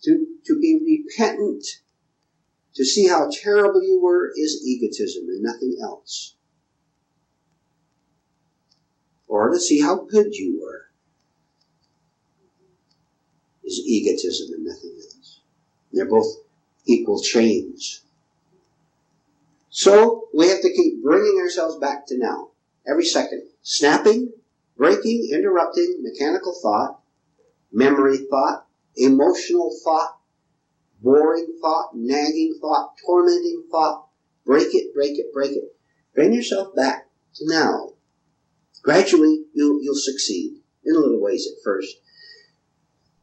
To be repentant, to see how terrible you were, is egotism and nothing else. Or to see how good you were is egotism and nothing else. And they're both equal chains. So we have to keep bringing ourselves back to now. Every second. Snapping, breaking, interrupting, mechanical thought, memory thought, emotional thought, boring thought, nagging thought, tormenting thought. Break it, break it, break it. Bring yourself back to now. Gradually, you'll succeed, in little ways at first,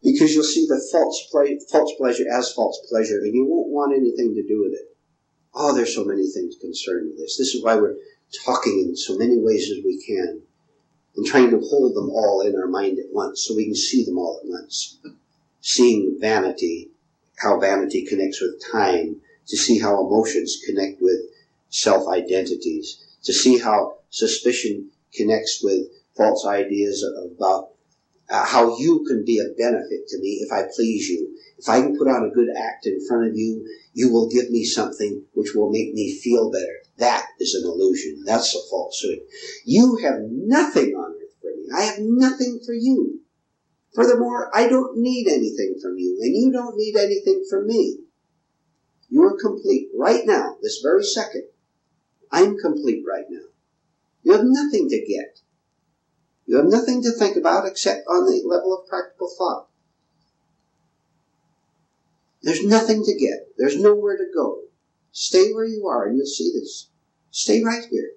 because you'll see the false pleasure as false pleasure, and you won't want anything to do with it. Oh, there's so many things concerned with this. This is why we're talking in so many ways as we can, and trying to hold them all in our mind at once, so we can see them all at once. Seeing vanity, how vanity connects with time, to see how emotions connect with self-identities, to see how suspicion connects with false ideas about how you can be of benefit to me if I please you. If I can put on a good act in front of you, you will give me something which will make me feel better. That is an illusion. That's a falsehood. You have nothing on earth for me. I have nothing for you. Furthermore, I don't need anything from you, and you don't need anything from me. You are complete right now, this very second. I'm complete right now. You have nothing to get. You have nothing to think about except on the level of practical thought. There's nothing to get. There's nowhere to go. Stay where you are and you'll see this. Stay right here.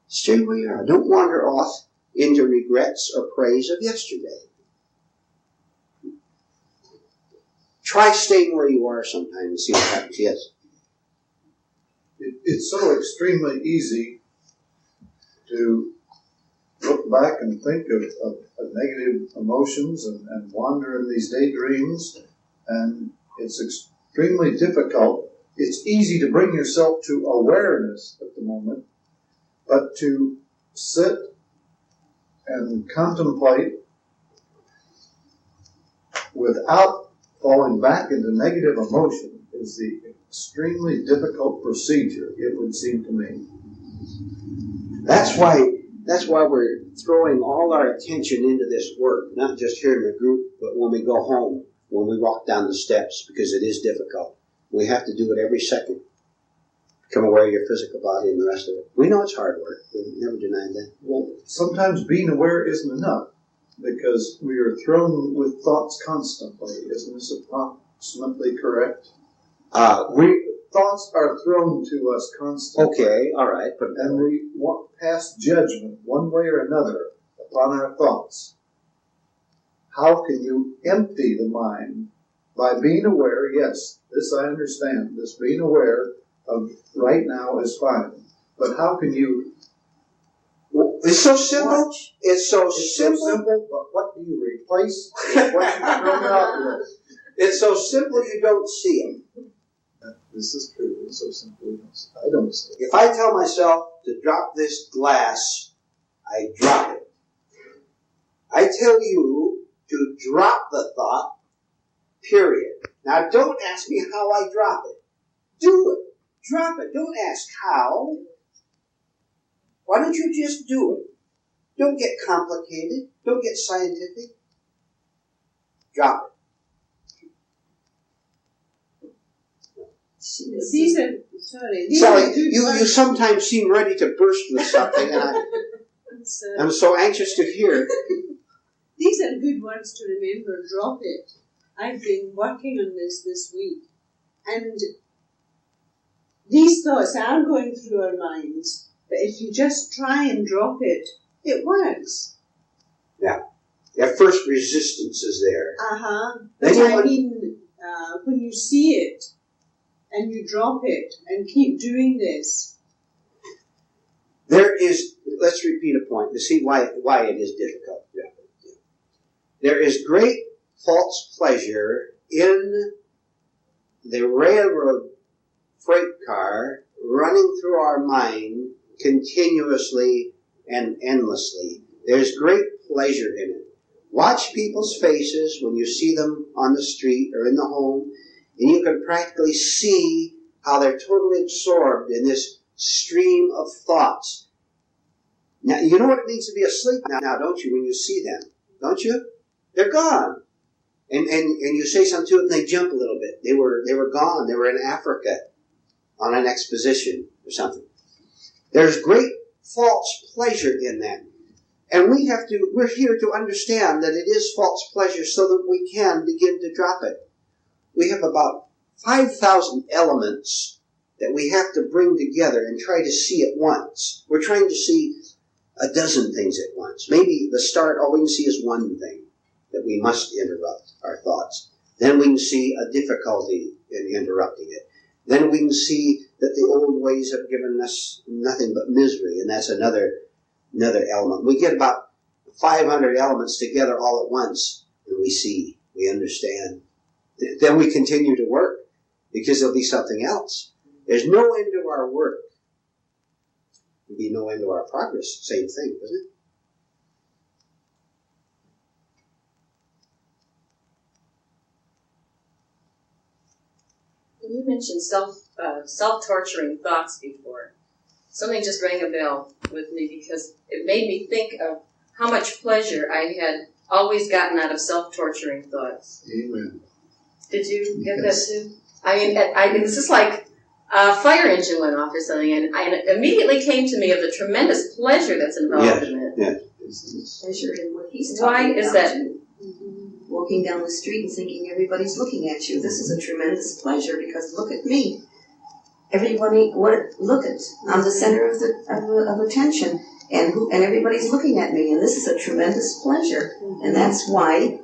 Stay where you are. Don't wander off into regrets or praise of yesterday. Try staying where you are sometime and see what happens. Yes? It's so extremely easy to look back and think of negative emotions and wander in these daydreams, and it's extremely difficult. It's easy to bring yourself to awareness at the moment, but to sit and contemplate without falling back into negative emotion is the extremely difficult procedure, it would seem to me. That's why we're throwing all our attention into this work, not just here in the group, but when we go home, when we walk down the steps, because it is difficult. We have to do it every second. Become aware of your physical body and the rest of it. We know it's hard work. We've never denied that. Well, sometimes being aware isn't enough, because we are thrown with thoughts constantly. Isn't this approximately correct? thoughts are thrown to us constantly. Okay, all right. Put it that And way. we pass judgment one way or another upon our thoughts. How can you empty the mind by being aware? Yes, this I understand. This being aware of right now is fine. But how can you? It's so simple. Watch. It's so It's simple. so simple, but what do you replace what you thrown out with? It's so simple you don't see it. This is true. It's so simple. I don't see it. If I tell myself to drop this glass, I drop it. I tell you to drop the thought, period. Now don't ask me how I drop it. Do it. Drop it. Don't ask how. Why don't you just do it? Don't get complicated. Don't get scientific. Drop it. These are, sorry. These Sally, are good you ones. sometimes seem ready to burst with something, and I'm so anxious to hear. These are good ones to remember. Drop it. I've been working on this week. And these thoughts are going through our minds. But if you just try and drop it, it works. At first, resistance is there. But Then you I want- mean, when you see it and you drop it and keep doing this. There is, let's repeat a point to see why it is difficult. There is great false pleasure in the railroad freight car running through our mind continuously and endlessly. There's great pleasure in it. Watch people's faces when you see them on the street or in the home, and you can practically see how they're totally absorbed in this stream of thoughts. Now, you know what it means to be asleep now, don't you, when you see them? Don't you? They're gone. And you say something to them, and they jump a little bit. They were gone. They were in Africa on an exposition or something. There's great false pleasure in that. And we're here to understand that it is false pleasure so that we can begin to drop it. We have about 5,000 elements that we have to bring together and try to see at once. We're trying to see a dozen things at once. Maybe the start, all we can see is one thing that we must interrupt our thoughts. Then we can see a difficulty in interrupting it. Then we can see that the old ways have given us nothing but misery, and that's another element. We get about 500 elements together all at once, and we see, we understand. Then we continue to work, because there'll be something else. There's no end to our work. There'll be no end to our progress. Same thing, isn't it? You mentioned self-torturing thoughts before. Something just rang a bell with me because it made me think of how much pleasure I had always gotten out of self-torturing thoughts. Amen. Did you get Yes. that too? I mean, it's just like a fire engine went off or something, and it immediately came to me of the tremendous pleasure that's involved in it. Yeah. Pleasure in what he's talking Why about. is that? Walking down the street and thinking everybody's looking at you. This is a tremendous pleasure because look at me. Everybody, look at, I'm the center of attention, and everybody's looking at me, and this is a tremendous pleasure. And that's why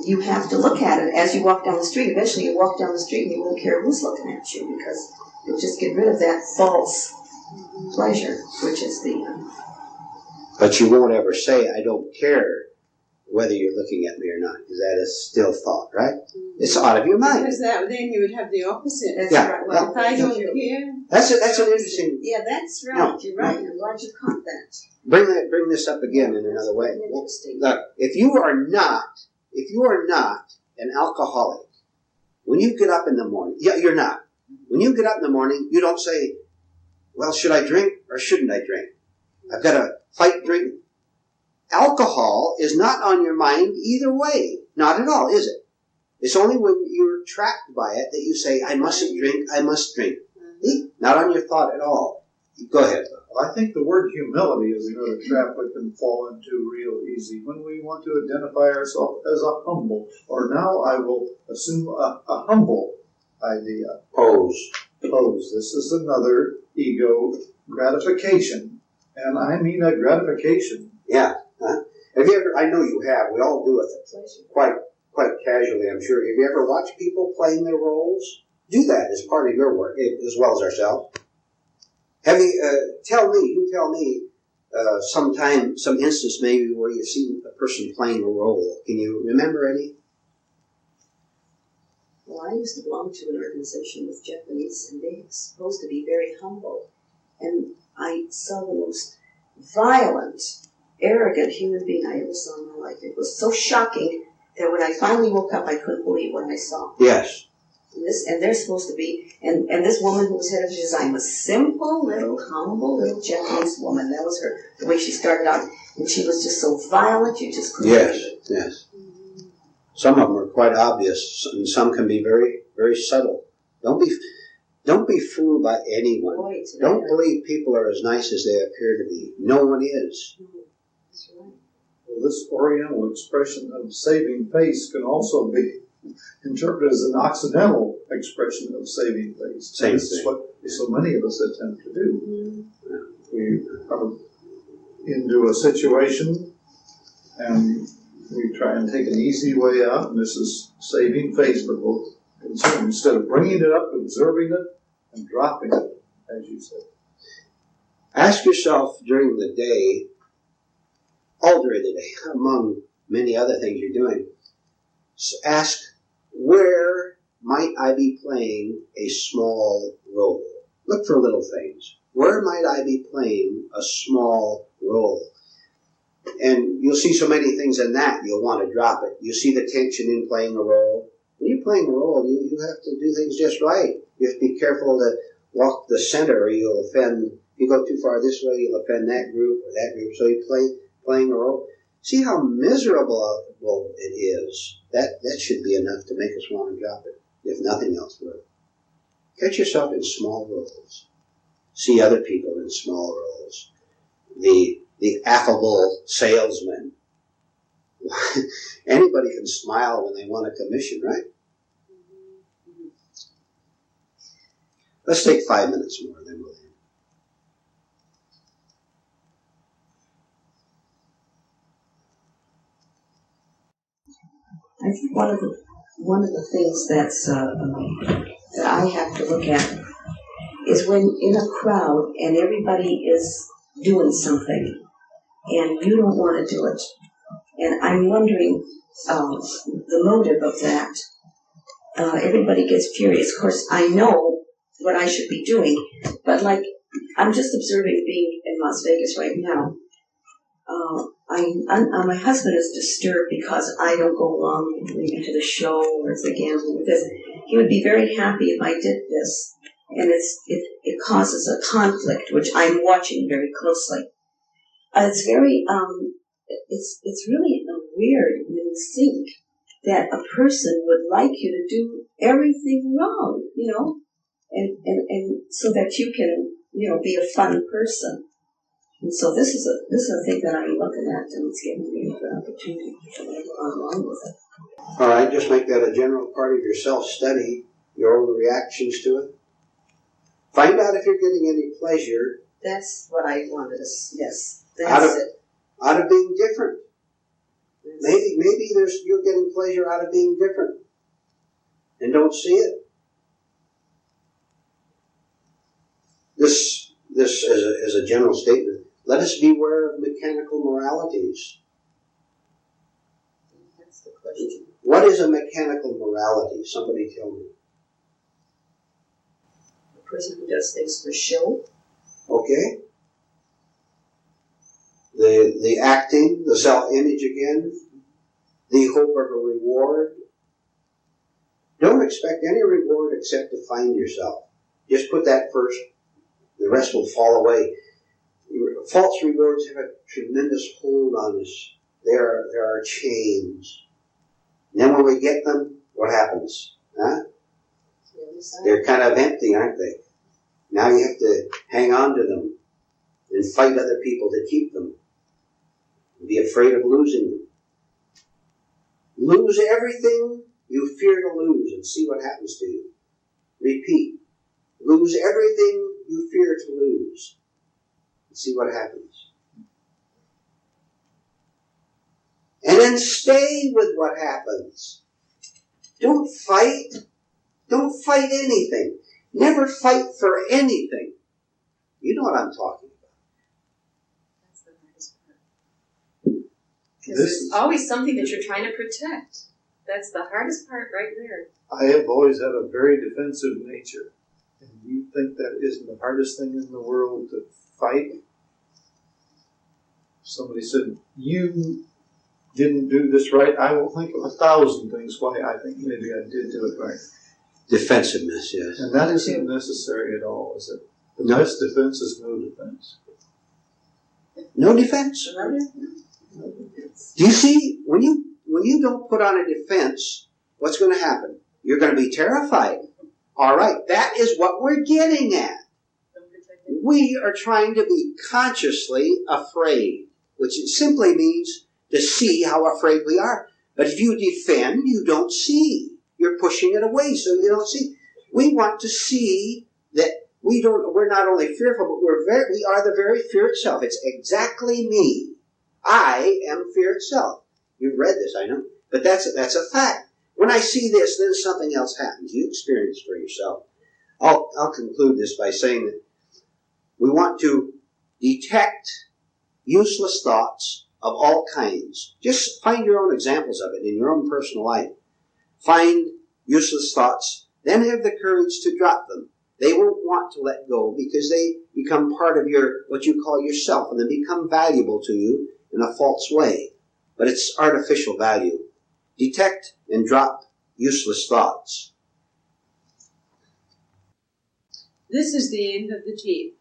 you have to look at it as you walk down the street. Eventually you walk down the street and you won't care who's looking at you because you'll just get rid of that false pleasure, which is the... But you won't ever say, I don't care whether you're looking at me or not, because that is still thought, right? It's out of your mind. Because then you would have the opposite. That's Yeah. right. Well, if I don't care, That's an interesting. Yeah, that's right. No. You're right. I'm glad you caught that. Bring this up again in another way. Interesting. Look, if you are not an alcoholic, when you get up in the morning, you're not. When you get up in the morning, you don't say, well, should I drink or shouldn't I drink? I've got to fight drinking. Alcohol is not on your mind either way. Not at all, is it? It's only when you're trapped by it that you say, I mustn't drink, I must drink. See? Not on your thought at all. Go ahead. Well, I think the word humility is another trap we can fall into real easy when we want to identify ourselves as a humble, or now I will assume a humble idea. Pose. pose. This is another ego gratification. And I mean a gratification. Yeah. Huh? Have you ever, I know you have, we all do it quite casually, I'm sure. Have you ever watched people playing their roles? Do that as part of your work, as well as ourselves. Have you, tell me, some instance maybe where you've seen a person playing a role. Can you remember any? Well, I used to belong to an organization with Japanese, and they were supposed to be very humble. And I saw the most violent, arrogant human being I ever saw in my life. It was so shocking that when I finally woke up, I couldn't believe what I saw. Yes. And they're supposed to be, and this woman who was head of design was simple, little, humble, little Japanese woman. That was her, the way she started out. And she was just so violent, you just couldn't believe it. Yes. Some of them are quite obvious, and some can be very, very subtle. Don't be fooled by anyone. Boy, Don't believe people are as nice as they appear to be. No one is. That's right. Well, this Oriental expression of saving face can also be interpreted as an Occidental expression of saving face. Same This is thing. what so many of us attempt to do. We are into a situation and we try and take an easy way out, and this is saving face for both concerned. Instead of bringing it up, observing it, and dropping it, as you said. Ask yourself during the day, all during the day, among many other things you're doing, ask, where might I be playing a small role? Look for little things. Where might I be playing a small role? And you'll see so many things in that, you'll want to drop it. You see the tension in playing a role. When you're playing a role, you have to do things just right. You have to be careful to walk the center, or you'll offend. If you go too far this way, you'll offend that group or that group. So you're playing a role. See how miserable it is. That should be enough to make us want to drop it, if nothing else would. Catch yourself in small roles. See other people in small roles. The affable salesman. Anybody can smile when they want a commission, right? Let's take 5 minutes more, then we'll end. I think one of the things that I have to look at is when in a crowd and everybody is doing something and you don't want to do it. And I'm wondering the motive of that. Everybody gets furious. Of course, I know what I should be doing, but like I'm just observing being in Las Vegas right now. My husband is disturbed because I don't go along maybe to the show or the gambling with this. He would be very happy if I did this, and it causes a conflict which I'm watching very closely. It's very it's really weird when you think that a person would like you to do everything wrong, and so that you can be a fun person. And so this is a thing that I'm looking at, and it's giving me a good opportunity to go along with it. All right, just make that a general part of your self-study, your own reactions to it. Find out if you're getting any pleasure. That's what I wanted to. Yes, out of being different. Maybe you're getting pleasure out of being different, and don't see it. This as a general statement. Let us beware of mechanical moralities. That's the question. What is a mechanical morality? Somebody tell me. A person who does things for show. Okay. The acting, the self-image again, the hope of a reward. Don't expect any reward except to find yourself. Just put that first. The rest will fall away. False rewards have a tremendous hold on us. There are chains. And then when we get them, what happens? Huh? They're kind of empty, aren't they? Now you have to hang on to them and fight other people to keep them. Be afraid of losing them. Lose everything you fear to lose and see what happens to you. Repeat. Lose everything you fear to lose. And see what happens. And then stay with what happens. Don't fight. Don't fight anything. Never fight for anything. You know what I'm talking about. That's the hardest part. Because there's always something that you're trying to protect. That's the hardest part right there. I have always had a very defensive nature. And you think that isn't the hardest thing in the world to fight? Somebody said, you didn't do this right. I will think of 1,000 things why I think maybe I did do it right. Defensiveness, yes. And that isn't necessary at all, is it? The best defense is no defense. No defense? Do you see, when you don't put on a defense, what's going to happen? You're going to be terrified. All right, that is what we're getting at. We are trying to be consciously afraid, which simply means to see how afraid we are. But if you defend, you don't see. You're pushing it away so you don't see. We want to see that we're not only fearful, but we are the very fear itself. It's exactly me. I am fear itself. You've read this, I know. But that's a fact. When I see this, then something else happens. You experience for yourself. I'll conclude this by saying that we want to detect useless thoughts of all kinds. Just find your own examples of it in your own personal life. Find useless thoughts, then have the courage to drop them. They won't want to let go because they become part of what you call yourself, and they become valuable to you in a false way. But it's artificial value. Detect and drop useless thoughts. This is the end of the tape.